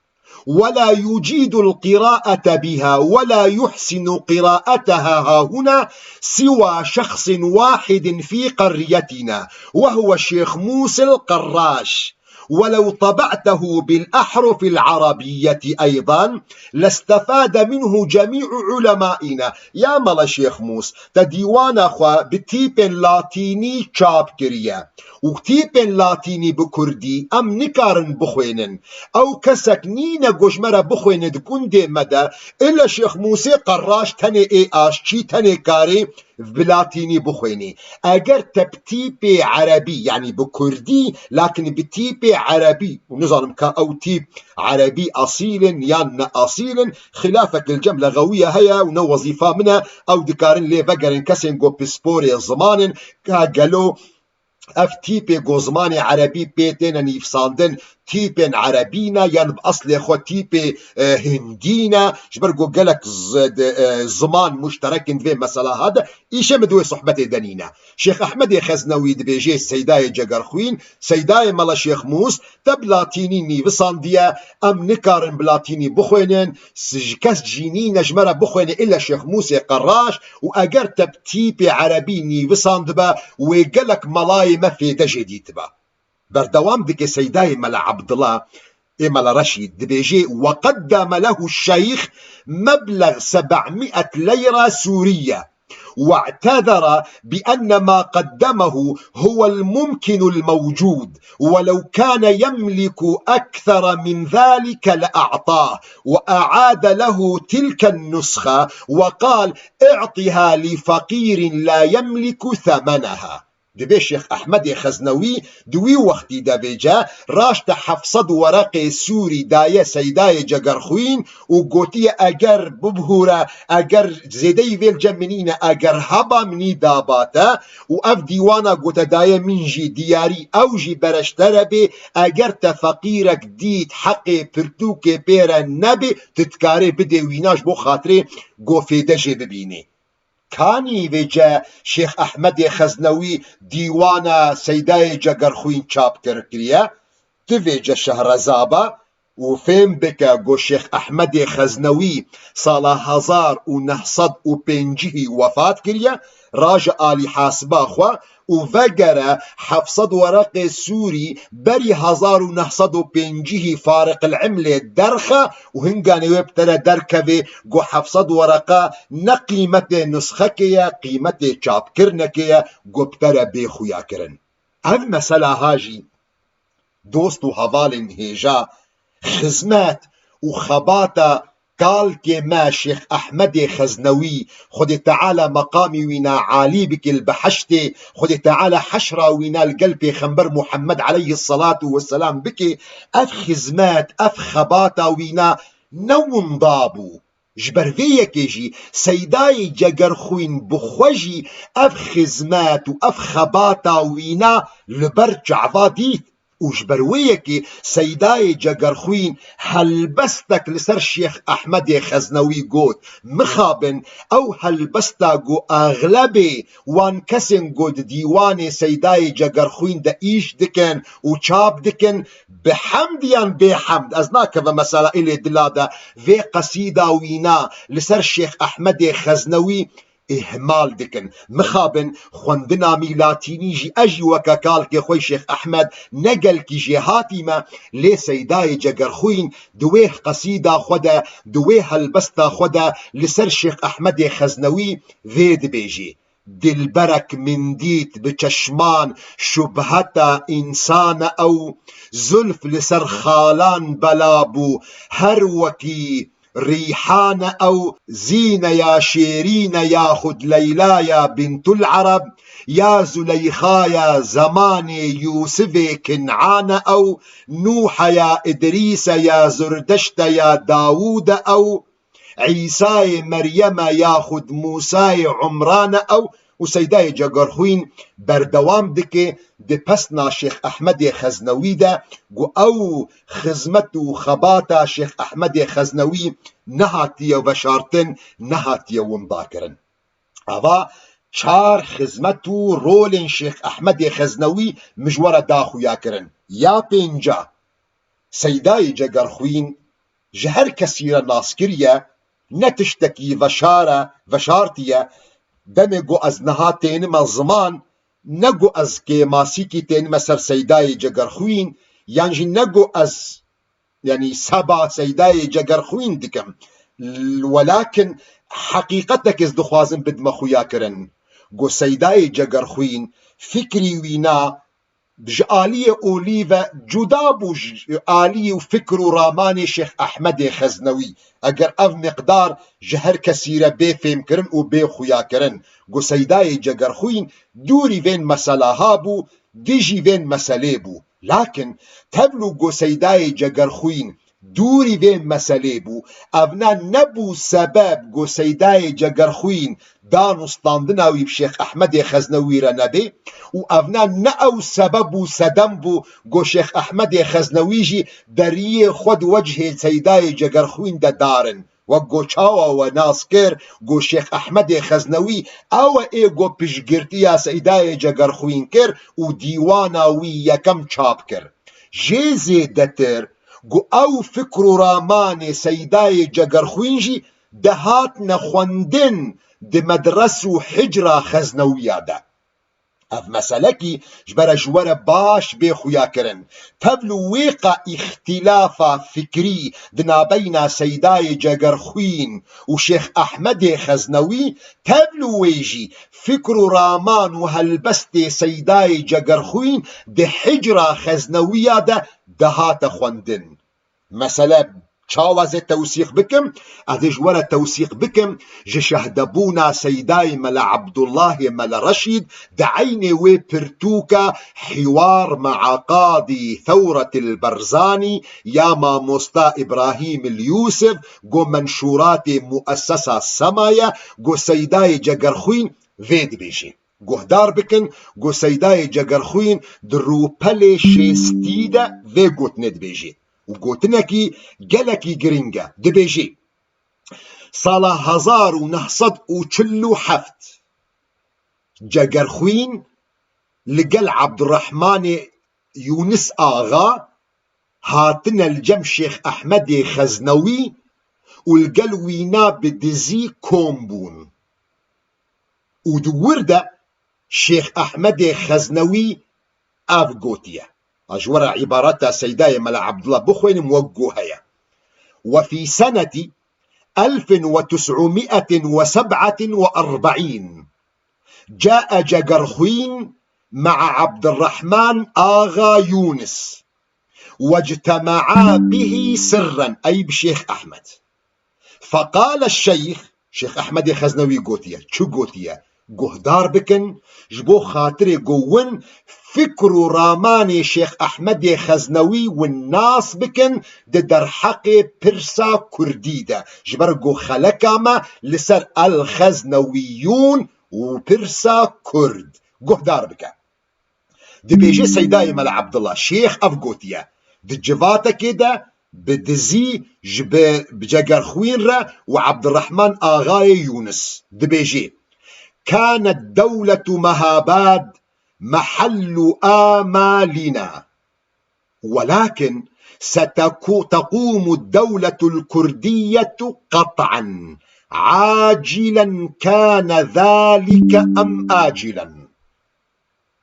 ولا يجيد القراءة بها ولا يحسن قراءتها هاهنا سوى شخص واحد في قريتنا، وهو الشيخ موسى القراش. ولو طبعته بالأحرف العربية أيضا لاستفاد منه جميع علمائنا. يا ملا شيخ موس تديوان أخوة بتيبن لاتيني چاب كريا وتيبن لاتيني بكردي أم نكارن بخوينن أو كسك نينا قجمرة بخوينن دكون دي مدى إلا شيخ موسى قراش تاني اي آشتي تاني كاري بلاتيني بخويني. اگر تبتيب عربي يعني بكردي لكن بتيب عربي ونظام او تيب عربي اصيل يعني اصيل خلافك الجمله لغويه هيا ونو وظيفه منها او دكارن لي بقرن كسن جو بسبوري زمان كاجلو اف تيبي جوزماني عربي بيتين نيفساندن تيبين عربينا يعني باصل خو تيبي هندينا جبرقو قالك زمان مشترك في مسألة هذا ايش مدوي صحبتي دنينا. شيخ احمد خزنوي دبيجي سيداي جقرخوين سيداي مالا شيخ موس تبلاتيني نيفسانديا ام نكارن بلاتيني بخوينن سجكس جيني نجمرة بخوين الا شيخ موسى قراش واجر تبتيبي عربي نيفساندبا وقالك ملاي ما في جديد با بردوام ديك سيداي ملا عبد الله ملا رشيد دبيجي وقدم له الشيخ مبلغ 700 ليرة سورية واعتذر بأن ما قدمه هو الممكن الموجود ولو كان يملك أكثر من ذلك لأعطاه، وأعاد له تلك النسخة وقال اعطها لفقير لا يملك ثمنها. دبي شيخ أحمد خزنوي دوي وقتي دبيجا راشت حفصد ورق سوري داية سيداي جقرخوين وقوتي أجر ببهورة أجر زيدي فيل جمنين أجر هبا مني داباتا وأف ديوانا قوتا داية منجي دياري أوجي برشتربي أجر تفقيرك ديت حقي برتوكي بيرا نبي تتكاري بدي ويناش بو خاطري قو فيدجي ببيني. كاني ويجا شيخ أحمد خزنوي ديوانا سيداي جقرخوين چاب كركريا تفيجا شهرزابا وفهم بكا قو شيخ أحمد خزنوي صالة 1950 وفات كريا راجع آلي حاسبا خوا وفقر حفصد ورق سوري بري 1950 فارق العملة درخة وهنقاني ويبتنا دركبي قو حفصد ورقة نقيمة نسخكية قيمة چاب كرنكية قو بترى بيخويا كرن. هذه مسألة هاجي دوستو هفالين هيجا خزمات وخباطة قال ما شيخ أحمد خزنوي خد تعالى مقامي وينا عالي بك البحشتي خد تعالى حشرة وينا القلب خنبر محمد عليه الصلاة والسلام بك أف خزمات أف خباطة وينا نون ضابو جبر فيك يجي سيداي جقرخوين بخوجي أف خزمات وأف خباطة وينا لبرجع فاديت وجبرويكي سيداي جقرخوين هلبستك لسر شيخ أحمد خزنوي قوت مخابن أو هلبستا قو أغلبي وان كسن قود ديواني سيداي جقرخوين دا إيش دكن وچاب دكن بحمديان بحمد أزناك مسألة إلي دلادة في قصيدة وينا لسر شيخ أحمد خزنوي إهمال دكن مخابن خوندنا ميلاتيني جي أجي وكاكال كي خوي شيخ أحمد نقل كي جهاتي ما لي سيداي جقرخوين دويه قصيدة خدا دويه البسطة خدا لسر شيخ أحمد خزنوي ذيد بيجي دلبرك من ديت بچشمان شبهتا إنسان أو زلف لسر خالان بلابو هروكي ريحان أو زين يا شيرين ياخد ليلى يا بنت العرب يا زليخا يا زمان يوسف كنعان أو نوح يا إدريس يا زردشت يا داود أو عيسى مريم ياخد موسى عمران أو وسيداي جقرخوين بردوام دكي دي پسنا شيخ أحمد خزنوي دا أو خزمتو خباتا شيخ أحمد خزنوي نهاتيا وشارتن نهاتيا ومضاكرن أفا چار خزمتو رولن شيخ أحمد خزنوي مجورة داخو ياكرن يا بينجا سيداي جقرخوين جهر كثيرا ناسكريا نتشتكي وشارتيا دمجو از نهاتين ما زمان نگو از که ماسیکی تین مسر سیدای جگرخوین یعنی نگو از يعني سبع سيداي جگرخوين دكم ولكن حقيقتك از دخوازن بدم خويا كرن جو سيداي جگرخوين فكري وينا بج آلية أوليفا جدا بوج آلية وفكر وراماني شيخ أحمد خزنوي اگر اف مقدار جهر كثيرة بي فهم كرن و بي خويا كرن جو سيداي جگرخوين دوري وين مسألة بو ديجي وين مسألة بو لكن تبلو جو سيداي جگرخوين دوری وین مسئله بو اونا نبو سبب گو سیدای جگرخوین دانستاندناوی شیخ احمد خزنوی را نبی و اونا نه او سبب و صدم بو گو شیخ احمد خزنوی جی دریه خود وجه سیدای جگرخوین دا دارن و گو چاوا و ناسکر گو شیخ احمد خزنوی او ای گو پشگرتیا سیدای جگرخوین کر و دیواناوی یکم چاپ کر جیزی دتر گو او فکر و رامان سیدای جگرخوینجی دهات نخوندن ده مدرس و حجر خزنویه ده اف مسئله کی جبر جوار باش بی خویا کرن تبلو ویقا اختلاف فکری دنا بین سیدای جگرخوین و شیخ احمد خزنوی تبلو ویجی فکر و رامان و هلبست سیدای جگرخوین ده حجر خزنویه ده دهات خوندن مسألة چاوز توثيق بكم ادج ورا توثيق بكم جشهدبونا سيداي ملا عبد الله ملا رشيد دعيني وبرتوكا حوار مع قاضي ثورة البرزاني يا ما مستا ابراهيم اليوسف جو منشورات مؤسسة سمايا جو سيداي جگرخوين فيد بيجي گهدار بکن گو سیدای جگرخوین درو پل شستیده و گوتند بیجی و گوتنکی گلکی گرینگه دبیجی سالا 1947 جگرخوین لقل عبدالرحمن يونس آغا هاتنا الجم شيخ أحمد خزنوي والقل وينا بدزي كومبون ودورده شيخ أحمد خزنوي أفغوتيا أجورا عبارات سيداي ملا عبد الله بخوين موجوهيا وفي سنة 1947 جاء جگرخوين مع عبد الرحمن آغا يونس واجتمعا به سرا أي بشيخ أحمد فقال الشيخ شيخ أحمد خزنوي قوتيا شو قوتيا گهدار بکن جبو خاطر گوون فکر و رامان شیخ احمد خزنوی و ناس بکن ده در حق پرسا کردی ده جبر گو خلکاما لسر الخزنویون و پرسا کرد گهدار بکن ده بیجه سیدای ملا عبدالله شیخ افگوتیه ده جواتا که ده بدزي بجگرخوين را وعبد الرحمن آغاي يونس ده بیجه كانت دولة مهاباد محل آمالنا ولكن ستقوم الدولة الكردية قطعا عاجلا كان ذلك أم آجلا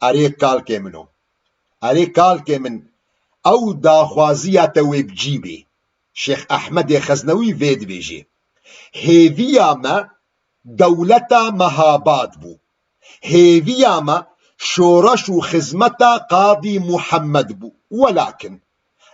أريك قال منه أريك قال من أو داخوازية وبجيبي شيخ أحمد خزنوي فيد بيجي هيفياما دولتا مهاباد بو هيفياما شورش و خزمتا قاضي محمد بو ولكن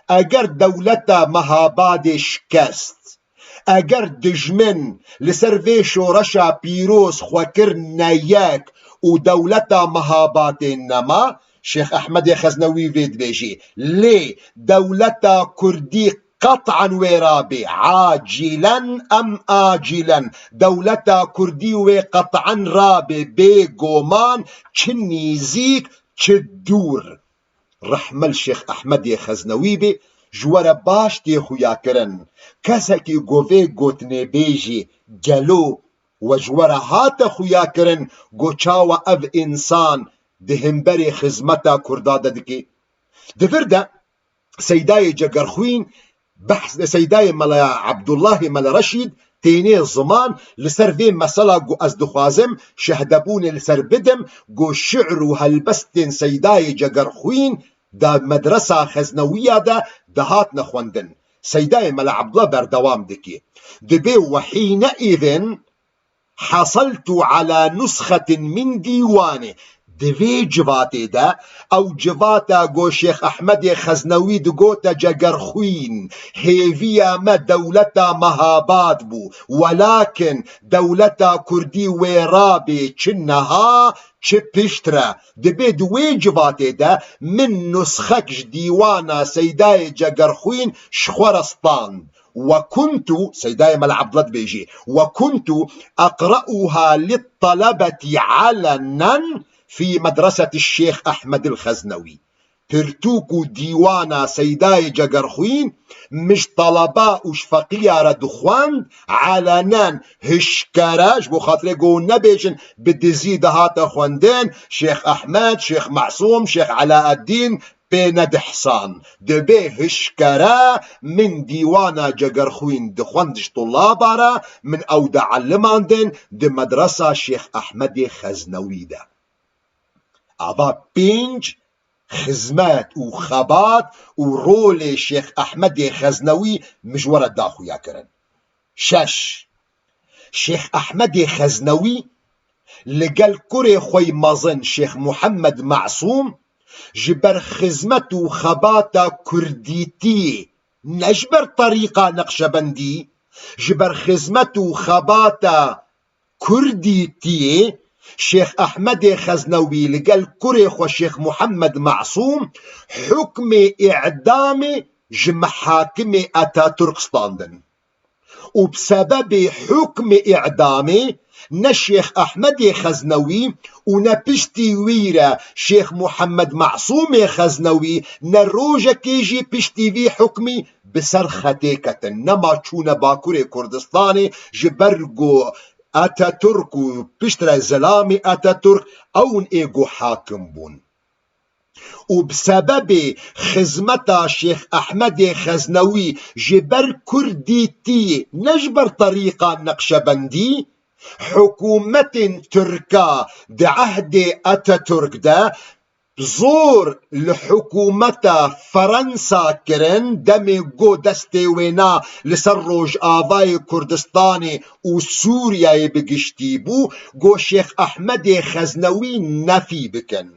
اگر دولتا مهاباد شکست اگر دجمن لسر في شورشا پیروز خوکر نیک و دولتا مهاباد نما شيخ أحمد خزنوي فيد بيجي لي دولتا كردي قطعا ورابي عاجلا أم آجلا دولتا كردي وقطعا رابي بيقومان چنيزيك چدور رحمل الشيخ أحمد خزنوي بي جوار باش تي خويا كرن كسكي قوفي قوتني بيجي جلو وجوار هات خويا كرن قوچاوا اف انسان دهنبري خزمتا كردادا دكي دفردا سيداي جگرخوين بحث سيداي ملا عبد الله ملا رشيد تيني زمان لسر في مسألة جو أزدخوازم شهدبون لسر بدم جو شعر وهالبستن سيداي جقرخوين دا مدرسة خزنوية دا هات نخوندن سيداي ملا عبد الله بردوام دكي دبي وحينئذ حصلت على نسخة من ديوانه دوی جواتي دا او جواتا گو شيخ احمد خزنوي دگوتا جگرخوين هيفيا ما دولتا مهاباد بو ولكن دولتا كردي ويرابي چنها چه پشترا دبي دوی جواتي دا من نسخك ديوانا سيداي جگرخوين شخورستان وكنت سيداي مال عبد الله بيجي وكنت اقرأها للطلبة علنا في مدرسة الشيخ أحمد الخزنوي ترتوكو ديوانا سيداي جقرخوين مش طلباء وشفقية ردخوان علنا هشكراج بو خاطر قو نبيجن بدزيد هاتا خواندين شيخ أحمد شيخ معصوم شيخ علاء الدين بيند حسان دبي هشكرا من ديوانا جقرخوين دخواندش طلابارا من أودع علماندين دي مدرسة شيخ أحمد خزنوي دا أبا بينج خزمات وخبات ورول شيخ أحمد خزنوي مجورة داخو ياكرن شش شيخ أحمد خزنوي لقال كوري خوي مازن شيخ محمد معصوم جبر خزمت وخبات كرديتي نجبر طريقة نقشبندي جبر خزمت وخبات كرديتي شيخ أحمد خزنوي لقال كريخ وشيخ محمد معصوم حكم إعدام جمحاكم أتاتوركستاندن وبسبب حكم إعدامي نشيخ أحمد خزنوي ونبشتي ويرا شيخ محمد معصوم خزنوي نروجة كيجي بشتي في حكمي بسرختيكة نما تشون باكوري كردستاني جبرقو أتاتورك وبشترى زلامي أتاتورك أون إيجو حاكم بون وبسبب خزمتا شيخ أحمد خزنوي جبر كرديتي نجبر طريقة نقشبندي حكومة تركا دا عهد أتاتورك دا زور لحكومة فرنسا كرن دمي جو دستي وينا لسروج آواي كردستاني وسوريا بقشتيبو جو شيخ أحمد خزنوي نفي بكن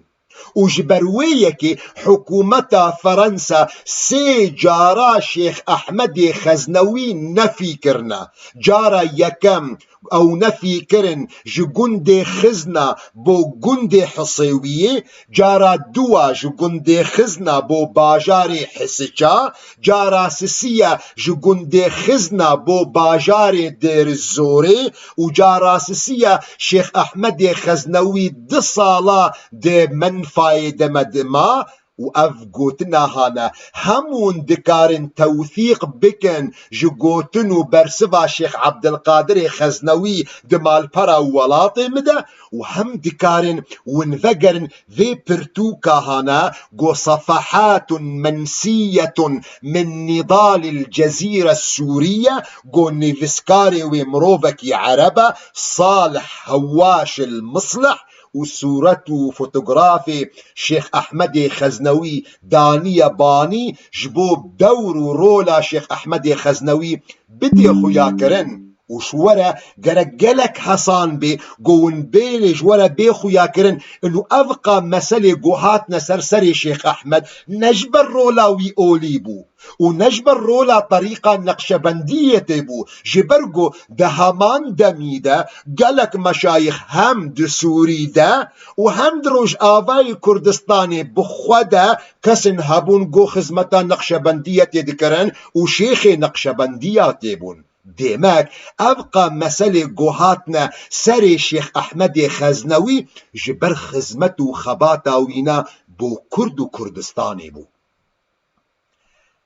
وجبرويك حكومة فرنسا سي جارا شيخ أحمد خزنوي نفي كرنا جارا يكم او نفي كرن جو جندي خزنا بو جندي حصيوية جارا دوا جو جندي خزنا بو باجاري حسيشا جارا سسية جو جندي خزنا بو باجاري دير الزوري وجارا سسية شيخ أحمد خزنوي دي صالة دي منفاي دمدما وأفقوتنا هانا همون دكارن توثيق بكن جوتنو برسفا شيخ عبد القادر خزنوي دمال برا ولاطي مدى وهم دكارن ونفقرن ذي برتوكا هانا جو صفحات منسية من نضال الجزيرة السورية جو نيفسكاري ومروفكي عربة صالح هواش المصلح وصورته فوتوغرافي شيخ أحمد خزنوي دانية باني جبوب دور رولا شيخ أحمد خزنوي بدي خويا كرن وشورا جرجلك حسان بي جون بيلي جورا بيخو ياكرن انه ابقى مسألة جوهاتنا سرسري شيخ احمد نجبر رولا وي اوليبو ونجبر رولا طريقة نقشبندية تبو جبرجو دهمان دميدا قالك مشايخ هم دسوري دا وهم دروج آواي كردستاني بخودا كسن هبون جو خزمتا نقشبندية تذكرن وشيخ نقشبندية تبون ديماك أبقى مسألة جوهاتنا سري شيخ أحمد خزنوي جبر خزمته خباتا وينا بو كرد كردستاني بو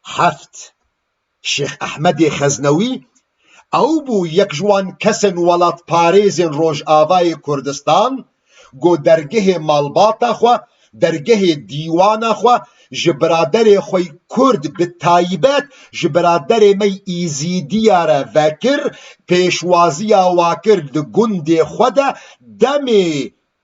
حفت شيخ أحمد خزنوي أو بو يكجوان كسن ولات باريزن روج آواي كردستان جو درجه مالباتا خوا درجه ديوانا خوا جبرادر خوی کرد بتایبت جبرادر می ایزیدیاره وکر پیشوازی واکر ده گند خود دم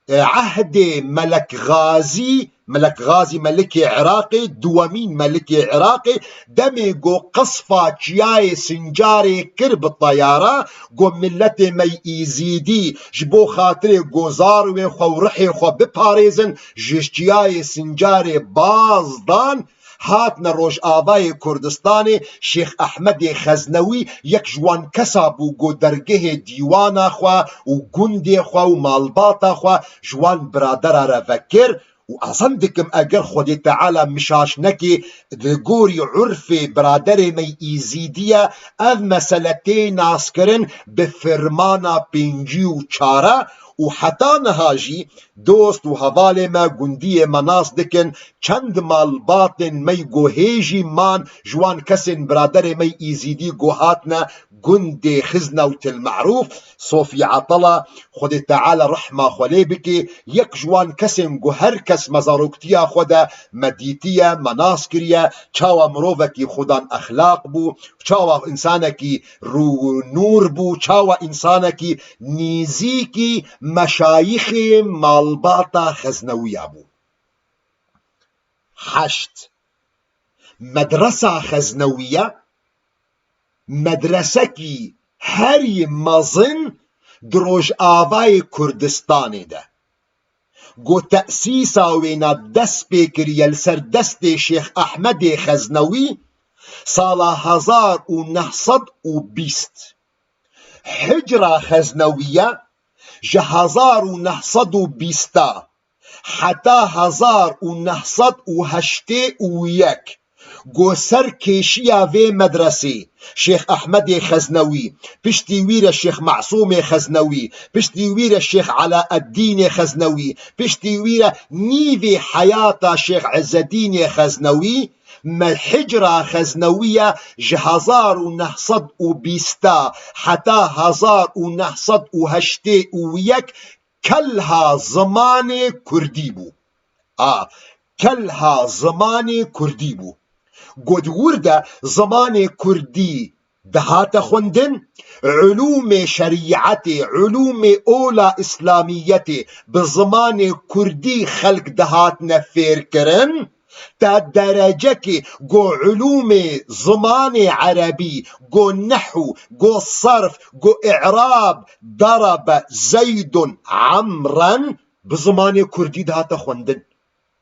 عهد ملك غازي ملك عراقي دوامين ملك عراقي دمي جو قصفة جياي سنجاري كرب الطيارة جو ملتي مي ايزيدي جبو خاطري جو زاروي خو رحي خو بباريزن جياي سنجاري بازدان هاتنا روش آوای کردستانی شیخ احمد خزنوی یک جوان کسا بو گو درگه دیوانا خوا و گندی خوا و مالباتا خوا جوان برادر را فکر و اصلا دکم اگر خود تعالی مشاش نکی دگوری عرف برادر می ایزیدیه اذ مسلتی ناس کرن بفرمانا پینجی و چاره و حتی نهاجی دوست و حواله ما گندی مناس دکن چند مالبات می گوهیجی من جوان کسین برادر می ایزیدی گوهاتنا گند خزنوت المعروف صوفی عطلا خود تعالی رحمه خولی بکی یک جوان کسین گو هر کس مزاروکتیا خودا مدیتیا مناس کریا چاوا مروفکی خودان اخلاق بو چاوا انسانکی رو نور بو چاوا انسانکی نیزیکی مشایخ مالباتا خزنویه بو. 8 مدرسه خزنویه مدرسه کی هری مزن دروج آوای کردستانی ده گو تأسیسا وینا دست بکریل سر دست شیخ احمد خزنوی سال 1920 حجرة خزنوية جه 1920 حتى 1981 گو سر کشیا و مدرسه شیخ احمد خزنوی پشتی ویر شیخ معصوم خزنوی پشتی ویر شیخ علاء الدین خزنوی پشتی ویر نیو حیات شیخ عز الدین خزنوی حجرة خزنوية 1920 حتى 1981 كلها زمان كردي بو كلها زمان كردي بو قد ورده زمان كردي دهات خوندن علوم شريعتي علوم أولى إسلاميتي بزمان كردي خلق دهات نفير كرن تا درجه که گو علوم زمان عربی گو نحو گو صرف گو اعراب ضرب زید عمرا بزمان کردی دهاتا خوندن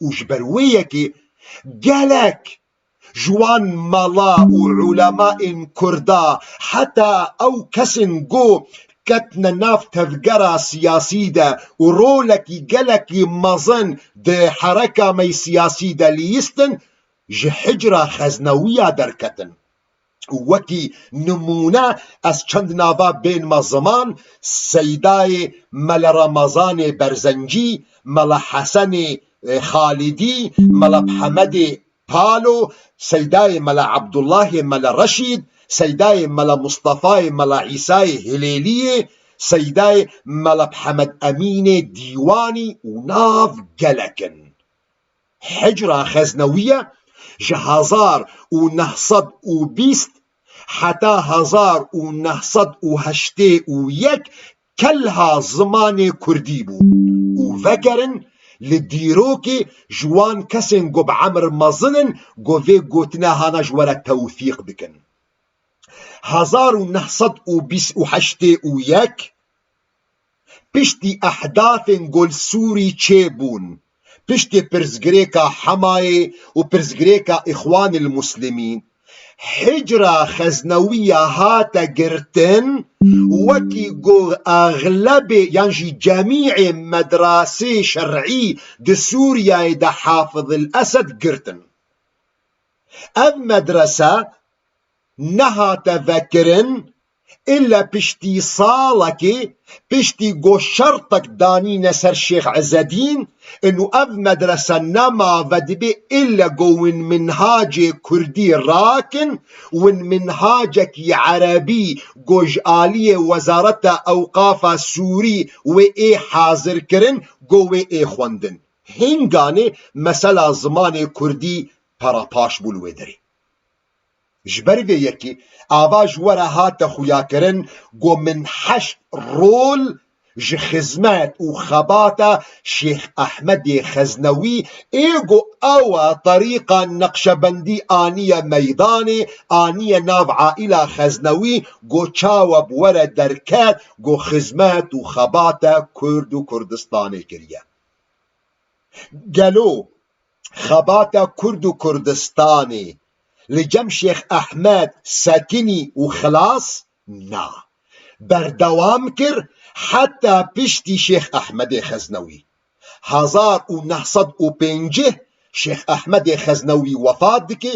وجبرویه که گلک جوان ملا و علماء کردا حتی او کسن گو كتنا ناف تذكرة سياسي دا ورولكي قلكي مظن ده حركة مي سياسي دا ليستن جحجرة خزنوية دركتن وكي نمونا از چند نافا بين ما زمان سيداي مل رمضان برزنجي مل حسن خالدي مل محمد پالو سيداي مل عبدالله مل رشيد سيداي ملا مصطفى ملا عيسى هليلية سيداي ملا محمد أمين ديواني وناف قلكن حجرة خزنوية 1920 حتى 1981 كلها زمان كرديبو وفكرن لديروكي جوان كسن قب عمر مظنن قوفي قوتنا هانا جورا توثيق بكن 1921 پشتی احداث گل سوری چه بون پشتی پرزگریکا حمایه و پرزگریکا اخوان المسلمین حجرة خزنوية هاتا قرتن وكي قو اغلب يعني جميع مدرسة شرعي دي سوريا دا حافظ الاسد قرتن المدرسة نها تذكرن إلا بشتي صالك بشتي قو شرطك داني نسر شيخ عز الدين إنه أب مدرسة نما ودبي إلا قو منهاج كردي راكن وإن منهاجك عربي قوج آلية وزارة أوقاف سوري وإيه حاضر كرن قو إيه خوندن هنگانه مثلا زمان كردي para paş bû li wê derê. Ji ber vê yekê ava ji we re hate xuyakirin got min 8 rol ji xizmet û xebata Şêx Ehmedê Xeznewî ê got ew terîqa Neqşebendî aniye meydanê aniye nav aîla Xeznewî got çawe bi we re derket got xizmet û xebata Kurd û Kurdistanê kiriye. Gelo xebata Kurd û Kurdistanê li cem Şêx Ehmed sekinî û xilas na. Berdewam kir heta piştî Şêx Ehmedê Xeznewî. 1950 Şêx Ehmedê Xeznewî wefat dike.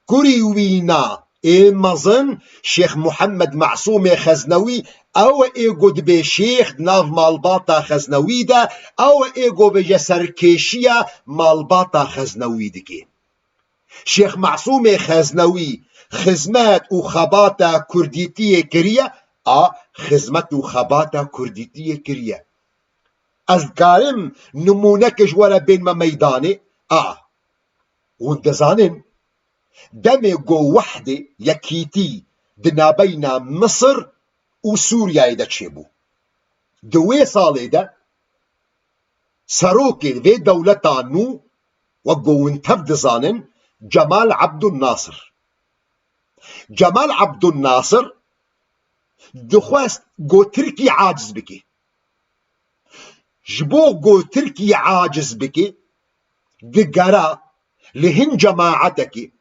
Kurî wî na ê mezin Şêx Muhammed Masûmê Xeznewî ew ê got dibe şêx di nav malbata Xeznewî de ew ê got bêje serkêşiya malbata Xeznewî dike. Şêx Masûmê Xeznewî xizmet û xebata Kurdîtiyê kiriye a xizmet û xebata Kurdîtiyê kiriye. Ez dikarim nimûnekê ji we re bênme meydanê a hûn dizanin demê got wehdê yekîtî di navbeyna Misir û Sûriyayê de çêbû. Di wê salê de serokê vê dewleta nû wek got hûn tev dizanin Cemal Abdulnasir. Cemal Abdulnasir dixwest got Tirkî aciz bike. Ji bo got Tirkî aciz bike digera li hin cemaatekî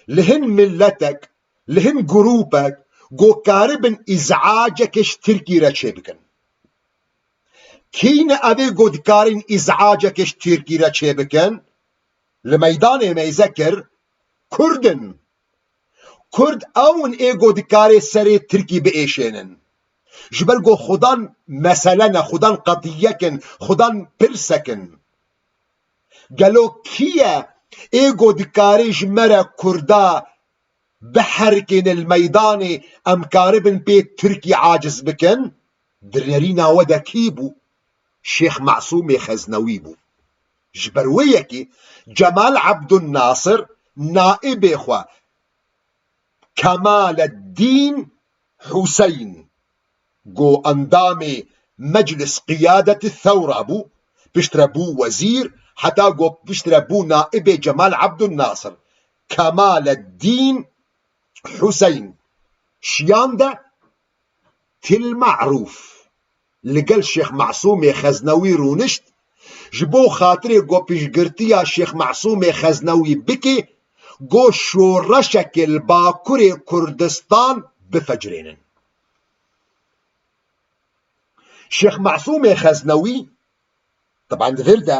li hin milletek li hin grûpek got karibin îzcacekê ji Tirkî re çêbikin. Kîne ev ê got dikarin îzcacekê ji Tirkî re çêbikin? Li meydanê meyze kir Kurdin. Kurd ewn ê got dikarê serê Tirkî biêşênin. Ji ber got xudan mesele ne, xudan qetiyekin, xudan pirsekin. Gelo kî ye ê got dikarê ji me re Kurda biherkên li meydanê em karibin pê Tirkî aciz bikin? Direrîna we de kî bû? Şêx Masûmê Xeznewî bû. Ji ber wê yekê Cemal Abdulnasir naibê xwe Kemaleddîn Hüseyin got endamê Meclis Qiyadetî Thewra bû, piştre bû wezîr, heta got piştre bû naibê Cemal Abdulnasir. Kemaleddîn Hüseyin şiyan de til Ma'rûf li gel Şêx Masûmê Xeznewî rûnişt ji bo xatirê got piştgirtiya Şêx Masûmê Xeznewî bike got şoreşekê li Bakurê Kurdistan bifecirênin. Şêx Masûmê Xeznewî taban di vir de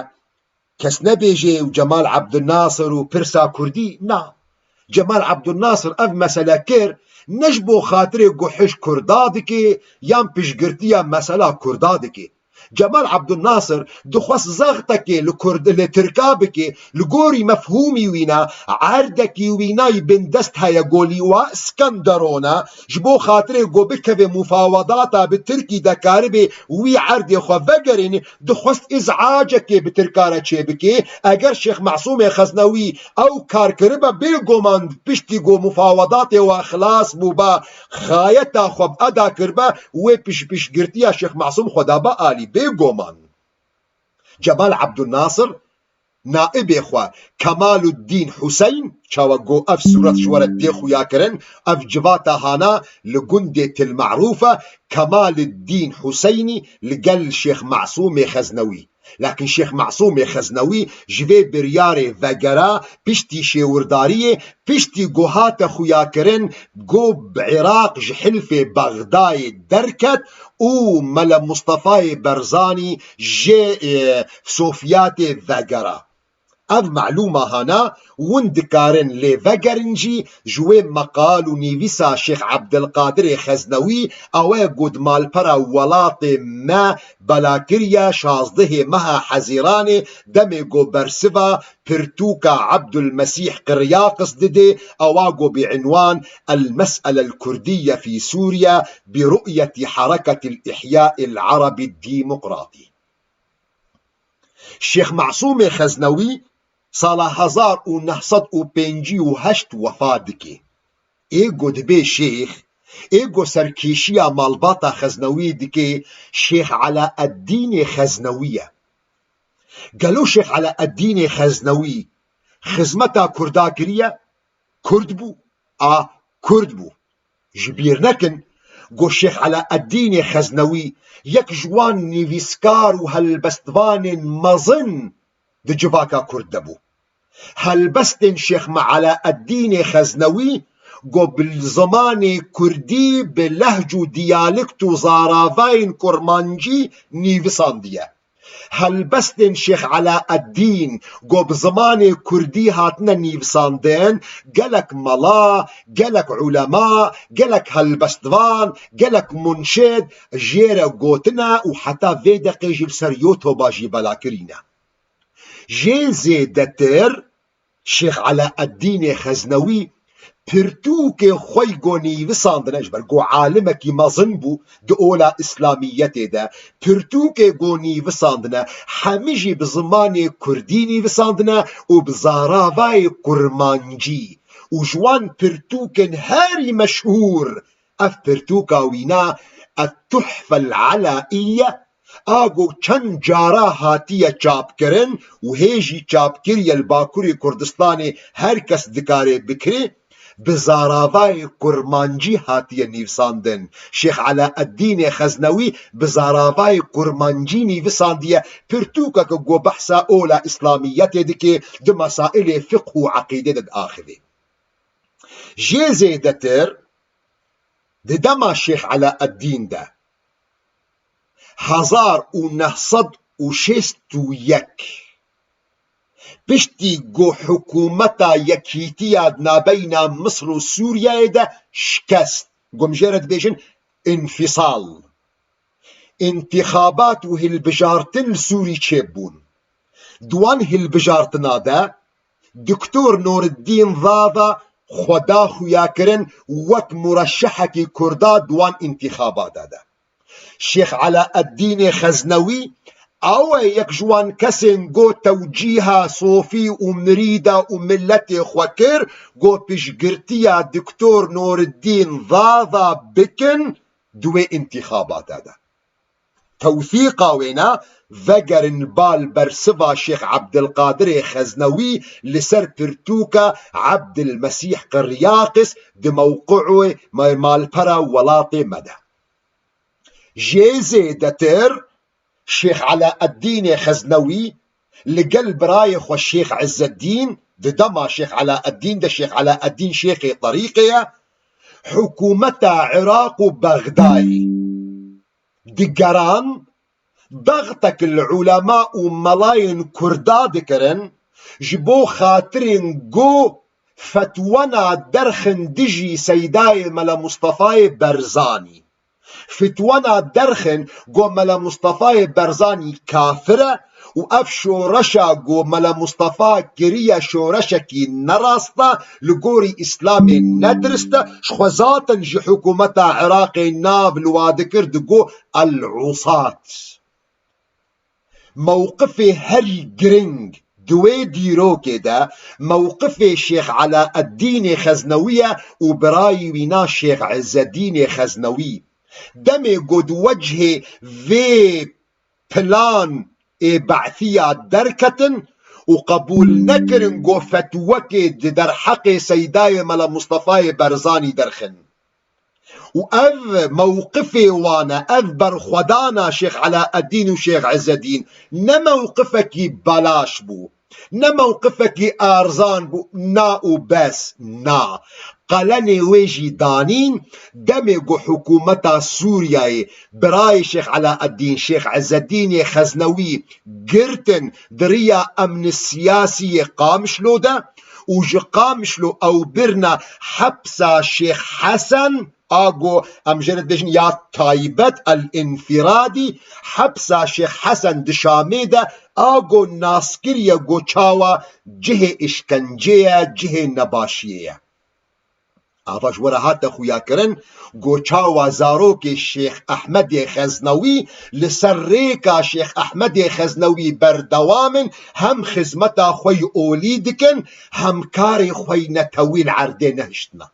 kes nebêje û Cemal Abdulnasir û pirsa Kurdî na. Cemal Abdulnasir ev mesele kir ne ji bo xatirê got hişk Kurda dike yan piştgirtiya mesela Kurda dike. Cemal Abdulnasir dixwest zextekê li Tirka bike li gorî mefhûmî wî ne erdekî wînayî bindest heye golîwa Skenderone ji bo xatirê got bikeve mufawedata bi Tirkî de karibê wî erdê xwe vegerîn dixwest îzcacekê bi Tirka re çêbike. Eger Şêx Masûmê Xeznewî ew kar kiribe bêguman piştî got mufawedatê we xilas bûbe xayeta xwe eda kiribe wê piştgirtiya Şêx Masûm xwe dabe alî bêguman. Cemal Abdulnasir naibê xwe Kemaluddîn Hüseyin çawa got ev sûret ji we re tê xuyakirin ev civata hana li gundê Til Ma'rûf e Kemaluddîn Hüseynî li gel Şêx Masûmê Xeznewî. Lakin Şêx Masûmê Xeznewî ji vê biryarê vegera piştî şêwirdariyê piştî got hate xuyakirin got bi Iraq ji hilfê Bexdayê derket û Mele Mustefayê Berzanî jê Sofyatê vegera. Ev معلومه hana hûn dikarin lê vegerin jî ji wê meqal û nîvîsa Şêx Ebdilqadirê Xeznewî ew ê got malpera welatê me belakiriye 16 meha Hezîranê demê got bersiva pirtûka Ebdulmesîh Qiryaqis didê ewa got biînwan المسألة الكردية في سوريا برؤية حركة الإحياء العربي الديمقراطي. Şêx Masûmê Xeznewî سالا 1958 وفا دکه. ایگو دبی شیخ ایگو سرکیشیا مالباتا خزنوی دکه شیخ علاء الدین خزنویه. قالو شيخ علاء الدين خزنوي خزمتا كردا كريا كرد بو كرد بو جبير نكن قو شيخ علاء الدين خزنوي يك جوان نيفيسكار وهالبستفان مظن دي جباكا كرد بو هالبستن شيخ علاء الدين خزنوي قو بالزمان كردي بلهجو ديالكتو زارافاين كرمانجي نيفيسان ديه. هالبستن شيخ علاء الدين قو بزمان كردي هاتنا نيفساندين قالك ملا قالك علماء قالك هالبستوان قالك منشد جيرا قوتنا وحتى في دقيقة بسريوتو باجي بلاكرينا جي زيدتر شيخ علاء الدين خزنوي پرتوك خوي گوني وساندنش بر گو عالمكي مازنبو دو اولا اسلاميته ده پرتوك گوني وساندنا هميجي بزمان كرديني وساندنا و بزاراواي قرمانجي و جوان پرتوكن هاري مشهور اف پرتوكا وينا التحفة العلائية آگو چند جارا هاتیه چاپ کرن و هیجی چاپ کری الباکوری کردستان هر کس دکاره بکره بزاراوای قرمانجی هاتیه نیوساندن. شیخ علاء الدین خزنوی بزاراوای قرمانجی نیوساندیه پرتوکا که گو بحثا اولا اسلامیت دکه ده مسائل فقه و عقیده ده آخره. جی زیدتر ده دما شیخ علاء الدین ده 1961 بشتي جو حكومتا يكيتيا نابين مصر وسوريا ده شكست جو مجرد بيجن انفصال انتخابات وهالبجارتن سوري تشيبون دوان هالبجارتنا ده دكتور نور الدين ضاضا خدا خويا كرن وك مرشحكي كردا دوان انتخابات ده شيخ علاء الدين خزنوي او يك جوان كسن جو توجيها صوفي ومريدة وملتي خوكر جو بشجرتيا دكتور نور الدين ضاضا بكن دوي انتخابات هذا توثيقا وينا ذقر بال برسفا شيخ عبد القادر خزنوي لسر برتوكا عبد المسيح قرياقس دموقعه مال برا ولاطي مدى جيزي دتر شيخ علاء الدين خزنوي لقلب رايخ والشيخ عز الدين دما شيخ علاء الدين ده شيخ علاء الدين شيخي طريقية حكومتا عراق وبغداي دقران ضغطك العلماء وملاين كردا دكرن جبو خاطرين جو فتونا درخن دجي سيداي ملا مصطفى برزاني فتوانا درخن قو ملا مصطفى برزاني كافرة وأف شورشا قو ملا مصطفى كريا شورشكي نراستا لقوري إسلامي ندرستا شخوزاتا جي حكومتا عراقي ناب الوادكر دقو العصات موقفي هري جرينج دوي ديرو كده موقفي شيخ علاء الدين خزنوية وبراي وينا شيخ عز الدين خزنوي دمي قد وجه في بلان بعثية دركة وقبول نكرن قو فتوكي در حق سيداي ملا مصطفى برزاني درخن وأذ موقفي وانا أذبر خدانا شيخ علاء الدين وشيخ عز الدين نموقفك بلاش بو نموقفك أرزان بو نا وبس نا قلني ويجي دانين دمجو حكومتا سوريا براي شيخ علاء الدين شيخ عز الدين خزنوي قرتن دريا أمن السياسي قامشلو ده وجي قامشلو أو برنا حبسا شيخ حسن آگو امجرد بجن يا تايبت الانفرادي حبسا شيخ حسن دشامي ده آگو ناسكريا گو چاوا جه اشکنجيه جه نباشيه ئاڤاش وەرە هاتە خویاکردن گۆ چاوە زارۆکێ شێخ ئەحمەدێ خەزنەوی لەسەر ڕێکا شێخ ئەحمەدێ خەزنەوی بەردەوامن هەم خزمەتا خۆی ئۆلی دکن هەم کارێ خۆی نەتەویل عەردێ نەهشتنە.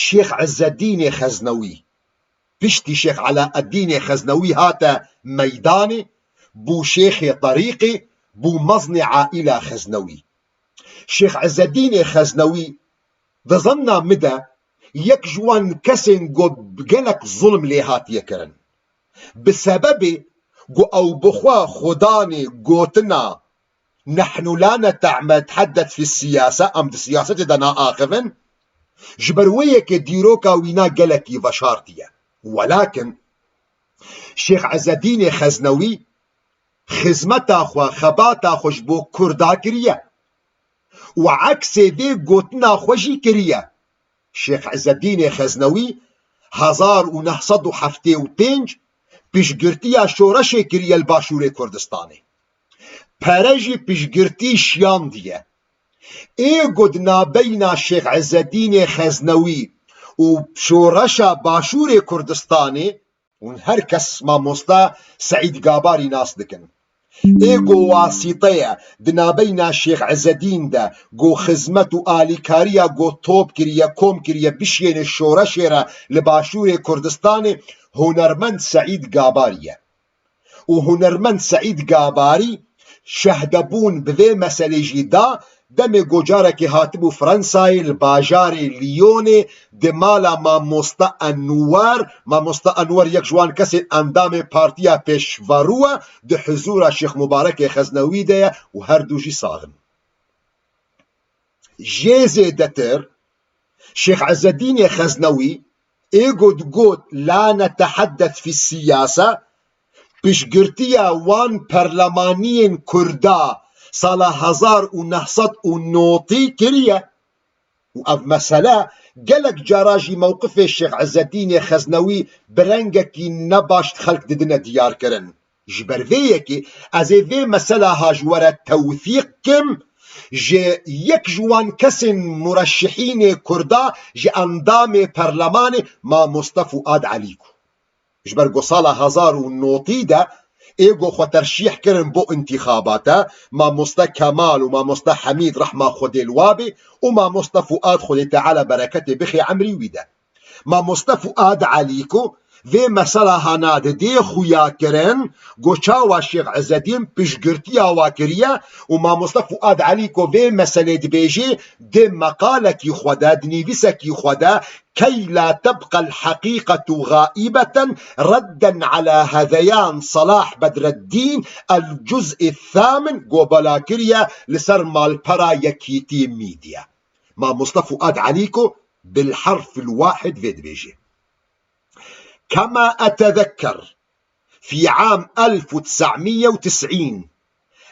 شێخ عەزەدینێ خەزنەوی پشتی شێخ عەلاءەدینێ خەزنەوی هاتە مەیدانێ بوو شێخێ طەریقێ بوو مەزنێ عائیلا خەزنەوی. شێخ عەزەدینێ خەزنەوی دەزەنا مدە یەک ژوان کەسێن گۆ گەلک زوڵم لێ هاتیەکردن بسەبەبێ گۆ ئەو بخوا خودانێ گۆتنا نحن لا نتحدث في السياسة أم دي سياسة دنا آخفن جبرويك ديروكا وينا قلكي وشارتية. ولكن شيخ عز الدين خزنوي خزمتا خوا خباتا خوش بو كردا كريا وعكس دي قوتنا خوشي كريا. شيخ عز الدين خزنوي 1975 پیشگرتیا شورش کریه الباشور کردستانی پرژی پیشگرتی شیان دیه ایگود نابینا شیخ عز الدین خزنوی و شورش باشور کردستانی و هر کس ما مستا سعید گاباری ناس دکن ایگو واسطه دنابینا شیخ عز الدین ده گو خزمت و آلیکاریا گو توب کریه کوم کریه بشین شورش را لباشور کردستانی هنرمند سعید گاباریه و هنرمند سعید گاباری شهدبون بوی مسئله جدا دم گوجاره که هاتبو فرنسای الباجار لیون دمالا ماموستا انوار یک جوان کسی اندام پارتیا پیشواروه ده حضور شیخ مبارک خزنوی ده و هر دوجی ساغن. جیزه دتر شیخ عز الدین خزنوی ایگود گود لا نتحدث في السياسة بشگرتیا وان پرلمانین کردا سال 1990 كريه و مسألة قالك جراجي موقف الشيخ عز الدين خزنوي برنجكي نباشت خلق ددنا ديار كرن جبر فيكي ازي في مسألة هاجورة توثيق كم جي يك جوان كسن مرشحين كردا جي اندام برلمان ما مصطفى آد عليكو جبر قصالة 1990 ده ايگو خو ترشيح كرن بو انتخاباتا ما مستا كمال وما مستا حميد رحمة خود الوابي وما مستا فؤاد خود تعالى بركته بخي عمري ويدا ما مستا فؤاد عليكو في مسألة هناد دي خويا كرن قوشاوا الشيخ عز الدين بشگرتيا واكريا وما مستا فؤاد عليكو في مسألة بيجي دي مقالك خدا دنيفسك خدا كي لا تبقى الحقيقة غائبة ردا على هذيان صلاح بدر الدين الجزء الثامن قوبلاكريا لسر مالبرا يكيتي ميديا ما مصطفى آد عليكو بالحرف الواحد فيد بيجي. كما أتذكر في عام 1990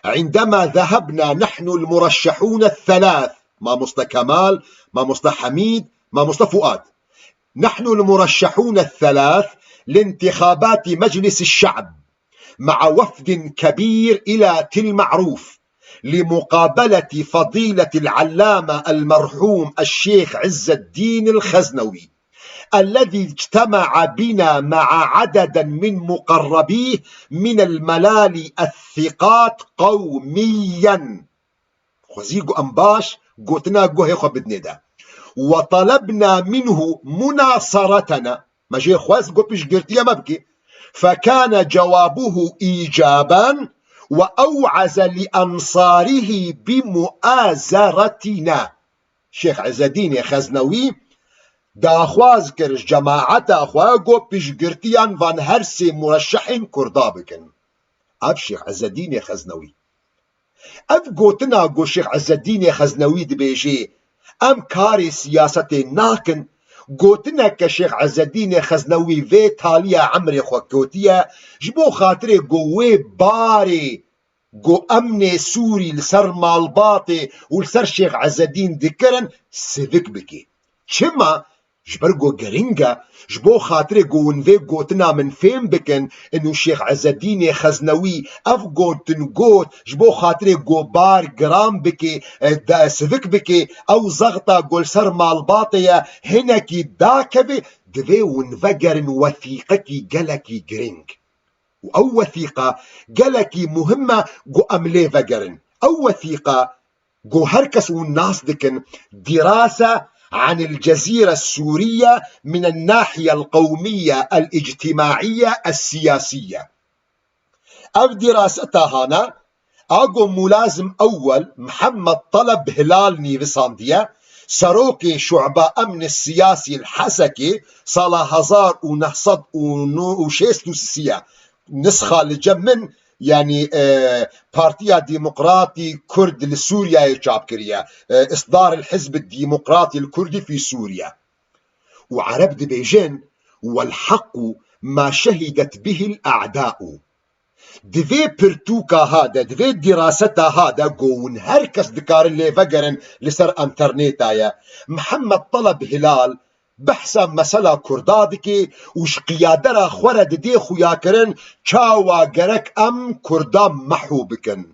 عندما ذهبنا نحن المرشحون الثلاث ما مصطفى كمال ما مصطفى حميد ما مصطفى فؤاد نحن المرشحون الثلاث لانتخابات مجلس الشعب مع وفد كبير إلى تل معروف لمقابلة فضيلة العلامة المرحوم الشيخ عز الدين الخزنوي الذي اجتمع بنا مع عدد من مقربيه من الملالي الثقات قوميا خوزيقو أنباش قوتنا قوهي خبدني ده وطلبنا منه مناصرتنا ما جي خواز قو بشقرتيا مبكي فكان جوابه إيجابا وأوعز لأنصاره بمؤازرتنا. شيخ عز الدين خزنوي داخواز كرش جماعة أخوة قو بشقرتيا وان هرسي مرشحين كردا بكن أب شيخ عز الدين خزنوي أب قوتنا قو شيخ عز الدين خزنوي دبيجي ام كاري سياسة ناكن قوتنا كشيخ عز الدين خزنوي في تاليا عمري خوكوتيا جبو خاطري قوي باري قو امني سوري لسر مالباطي ولسر شيخ عز الدين ذكرن سيفك بكي شما جبرگو گرنگا جبو خاطر گونوی گوتنا من فهم بکن انو شیخ عز الدین خزنوی اف گوتن گوت جبو خاطر گو بار گرام بکی دا سفک بکی او زغطا گل سر مالباطیا هنکی دا کبی دوی ونفقرن وثيقة قلكي جرينج او وثيقة قلكي مهمة جو املي فقرن او وثيقة جو هركس والناس دكن دراسة عن الجزيرة السورية من الناحية القومية الاجتماعية السياسية. اف دراستها هنا اجو ملازم اول محمد طلب هلال نيفسانديا سروكي شعبة امن السياسي الحسكي صالة هزار ونحصد وشيستو سيا نسخة لجمن يعني بارتيا ديمقراطي كرد لسوريا يجاب كريا إصدار الحزب الديمقراطي الكردي في سوريا وعرب دبيجين والحق ما شهدت به الأعداء دوی پرتوکا هادا دوی دراستا هادا قون هركس دكار اللي فقرن لسر انترنيتايا محمد طلب هلال بحثا مسألة كردادكي وش قيادرا خورد دي خوياكرن چاوا گرك ام كردام محو بكن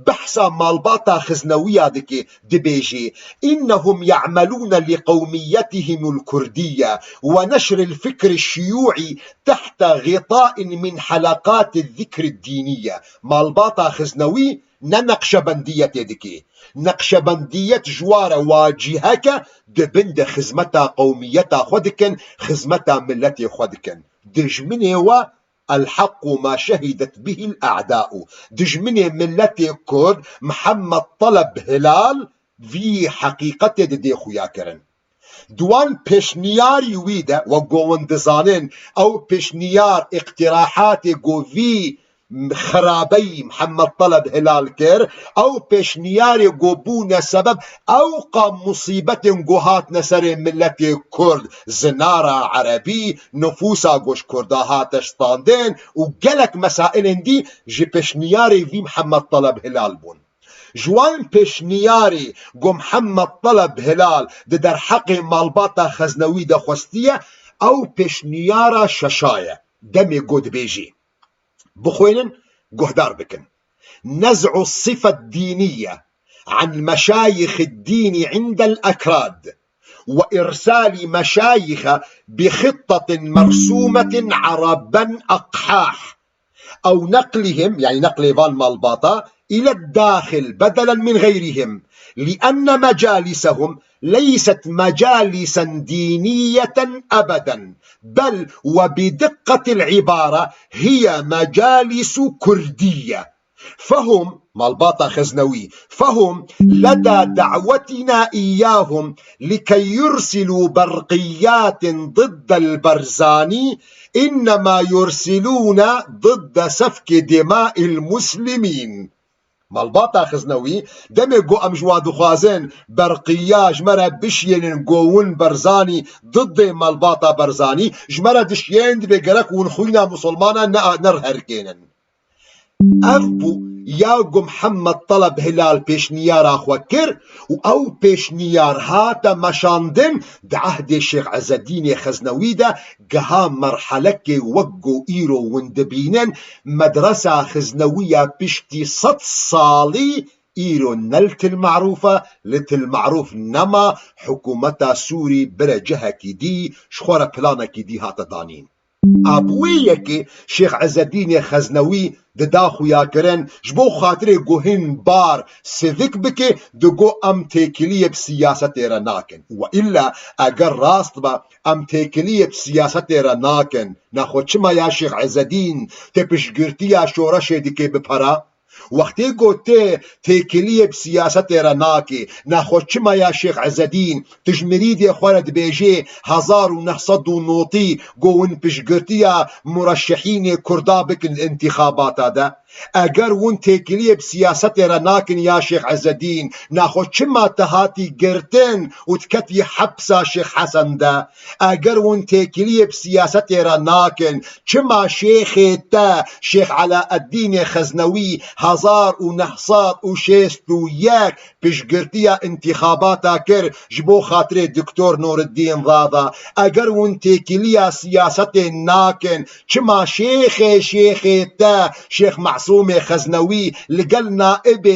بحثا مالباتا خزنوية دكي دبيجي إنهم يعملون لقوميتهم الكردية ونشر الفكر الشيوعي تحت غطاء من حلقات الذكر الدينية مالباتا خزنوي نقشبندية دكي نقشبندية جوار واجهك دبند خزمتا قوميتا خودكن خزمتا ملتي خودكن دجمني و الحق ما شهدت به الأعداء دجمني ملتي كرد محمد طلب هلال في حقيقة دي خويا كرن دوان بشنياري ويدا وقوان دزانين او بشنيار اقتراحات قو في خرابي محمد طلب هلال كر او بشنياري قوبونا سبب او قام مصيبة قوهات نسر ملتي كرد زنارة عربي نفوسا قوش كرداهات اشتاندين وقلك مسائل دي جي بشنياري في محمد طلب هلال بون جوان بشنياري قو محمد طلب هلال در حق مالباتا خزنوي دا خوستية او بشنيارا ششاية دمي قود بيجي بخوينن قهدار بكن نزع الصفة الدينية عن مشايخ الدين عند الأكراد وإرسال مشايخ بخطة مرسومة عربا أقحاح أو نقلهم يعني نقل فان مالباطا إلى الداخل بدلا من غيرهم لأن مجالسهم ليست مجالسا دينية أبدا بل وبدقة العبارة هي مجالس كردية فهم مالباطا خزنوي فهم لدى دعوتنا إياهم لكي يرسلوا برقيات ضد البرزاني إنما يرسلون ضد سفك دماء المسلمين مالباطا خزنوي دمي قو امجواد خوازين برقيا جمرا بشيين قوون برزاني ضد مالباطا برزاني جمرا دشيين دي بقرق ونخوينا مسلمانا نرهركينن أفبو ياقو محمد طلب هلال بيشنيار أخوكر أو بيشنيار هاتا مشاندن بعهد الشيخ عز الدين خزنوي دا قها مرحلة وقو إيرو وندبينن مدرسة خزنوية بشتي 6 صالي إيرو نلت المعروفة لت المعروف نما حكومتا سوري برجها كدي شخورة بلانا كدي هاتا دانين ابويك شيخ عز الدين خزنوي دداخو يا كرن جبو خاطري جوهن بار سيفيك بكي دقو ام تيكليه بسياسه رناكن والا اگر راست با ام تيكليه بسياسه رناكن ناخد شما يا شيخ عز الدين تبشگرتي يا شورش ديكي بپرا وقتی گوته تیکلیه بسیاست رناکی ناخود چما یا شیخ عزدین تجمرید خوارد بیجی 1990 گوون پشگرتیا مرشحین کردا بکن انتخابات دا اگر ون تیکلیه بسیاست رناکن یا شیخ عزدین ناخود چما تهاتی گرتن و تکتی حبسا شیخ حسن دا اگر ون تیکلیه بسیاست رناکن چما شیخ تا شیخ علاء الدین خزنوی 1961 پشگرتیا انتخاباتا کر جبو خاطر دکتور نورالدین ضاضا اگر ون تکیلیا سیاست ناکن چما شیخ تا شیخ معصوم خزنوی لقل نائب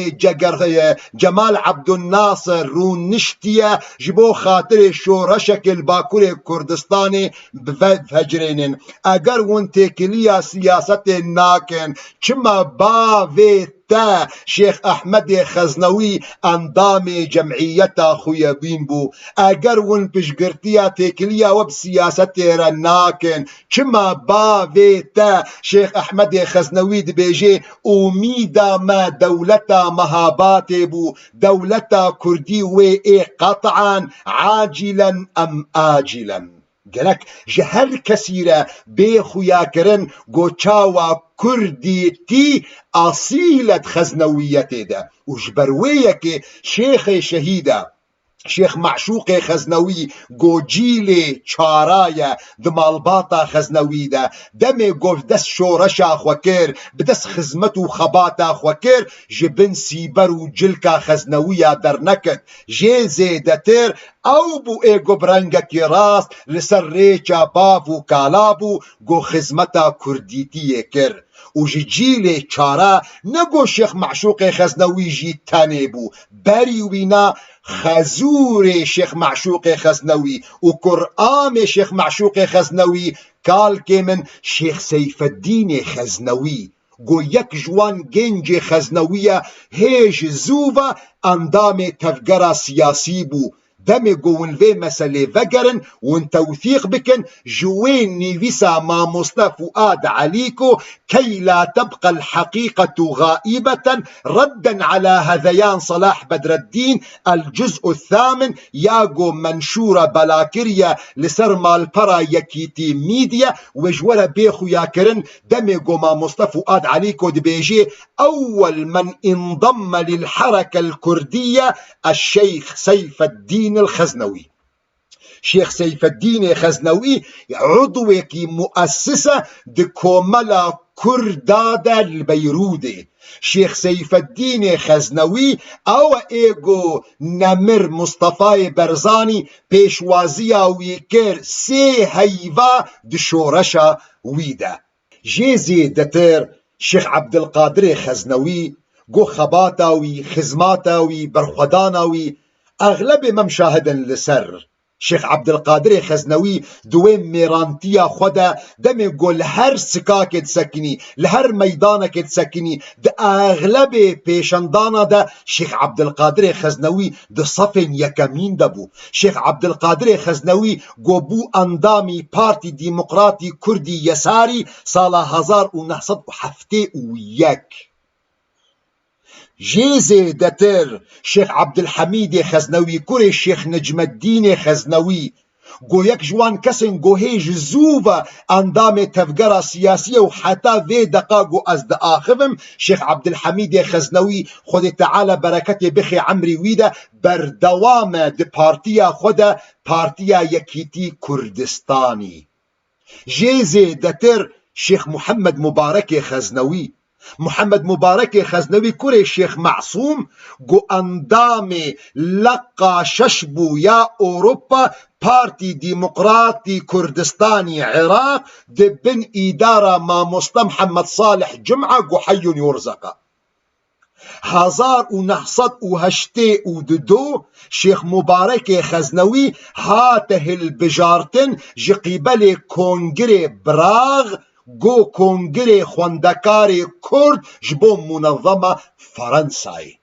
جمال عبد الناصر رون نشتیا جبو خاطر شورشک الباکور کردستانی بفجرین اگر ون تکیلیا سیاست ناکن چما باوی تا شیخ احمد خزنوی اندام جمعیتا خویبین بو اگر ون پشگرتیا تکلیا و بسیاست را ناکن چما باوی تا شیخ احمد خزنوی دبیجه امیدا ما دولتا مهابات بو دولتا کردی و ای قطعا عاجلا ام آجلا گلک جهر کسی را بی خویا کرن گوچاوا کردی تی اصیلت خزنویت ده و جبرویه که شیخ شهیده شیخ معشوق خزنوی گو جیل چارایه دمالباتا خزنوی ده دمه گوف دست شورشا خوکر بدست خزمت و خباتا خوکر جبن سیبر و جلکا خزنویا در نکد جه زیدتر او بو ایگو برنگکی راست لسر ریچا باف و کالابو گو خزمتا کردیتی کر و جیل چارا نگو شیخ معشوق خزنوی جی تنه بو بری وینا خزور شیخ معشوق خزنوی و قرآن شیخ معشوق خزنوی قال که من شیخ سیف الدین خزنوی گو یک جوان گنج خزنویه هیج زوبه اندام تفگره سیاسی بو دم گونوی مسئله وگرن ون توثیق بکن جوین نویسا ما مصطفى فؤاد عليكو كي لا تبقى الحقيقة غائبة ردا على هذيان صلاح بدر الدين الجزء الثامن ياغو منشورة بلاكريا لسر مالبرا يكيتي ميديا وجورة بيخو ياكرن دميغو ما مصطفى فؤاد عليكو دبيجي أول من انضم للحركة الكردية الشيخ سيف الدين الخزنوي شيخ سيف الدين خزنوي عضو كي مؤسسة دي كوملا كردادة البيرودي شيخ سيف الدين خزنوي او ايغو نمر مصطفى برزاني پیشوازيا ويكر سي هيفا دي شورشا ويدا جيزي دتر شيخ عبد القادر خزنوي جو خباتاوي خزماتاوي برخداناوي اغلب ممشاهدا لسر شيخ عبد القادر خزنوي دوين ميرانتيا خدا دمي قول هر سكاك تسكني لهر ميدانك تسكني ده اغلب پیشندانا ده شيخ عبد القادر خزنوي ده صفن يكمين دبو شيخ عبد القادر خزنوي قبو اندامي بارتي ديمقراطي كردي يساري سالا 1971 جيزي دتر شيخ عبد الحميد خزنوي كوري شيخ نجم الدين خزنوي گو یک جوان کسن گو هیج زوبا اندام تفگرا سیاسیه و حتی وی دقا گو از دا آخفم شیخ عبدالحمید خزنوی خود تعالی برکت بخی عمری ویده بردوام دا پارتیا خود پارتیا یکیتی کردستانی جیزه دتر شیخ محمد مبارک خزنوی محمد مبارك خزنوي كوري شيخ معصوم جو اندام لقا ششبو يا اوروبا بارتي ديمقراطي كردستاني عراق دبن اداره ما مصطفى محمد صالح جمعه جو حي يرزق 1982 شيخ مبارك خزنوي هاته البجارتن جقبل كونغري براغ گو کنگره خوندکار کرد جبو منظمه فرنسای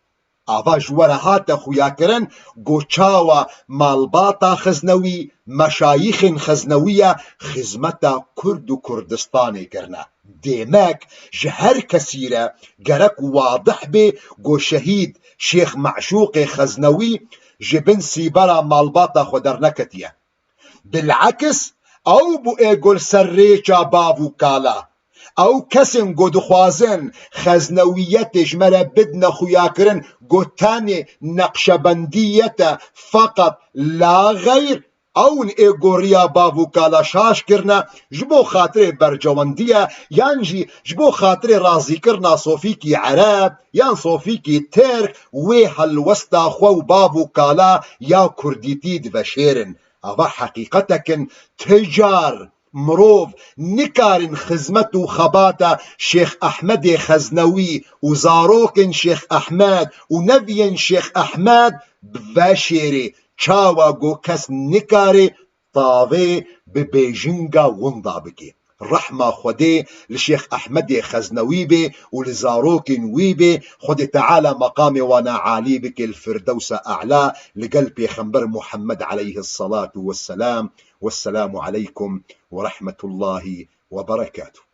آوا جوره هات خویا کرن گو چاوا مالباتا خزنوی مشایخ خزنویه خزمتا کرد و کردستانی کرنه دیمک جهر کسیره گرک واضح به گو شهید شیخ معشوق خزنوی جبن سیبرا مالباتا خودر نکتیه بالعکس او بو ایگل سر ریچا باو کالا او کسن گو دخوازن خزنویتش مرا بدن خویا کرن گو تن نقشبندیت فقط لا غیر اون ایگوریا باو کالا شاش کرنا جبو خاطر برجواندیه یان جی جبو خاطر رازی کرنا صوفیکی عرب یان صوفیکی ترک وی هلوستا خو باو کالا یا کردیتی دفشیرن اوا حقیقتکن تجار مروف نكارن خزمت و خباتا شيخ أحمد خزنوي وزاروكن شيخ أحمد ونبين شيخ أحمد بفاشيري چاوا گو کس نکاری طاوه ببیجنگا وندا بکی رحمة خدي لشيخ أحمد خزنوي بي ولزاروك وي بي خدي تعالى مقامي وانا عالي بك الفردوس أعلى لقلب خنبر محمد عليه الصلاة والسلام والسلام عليكم ورحمة الله وبركاته.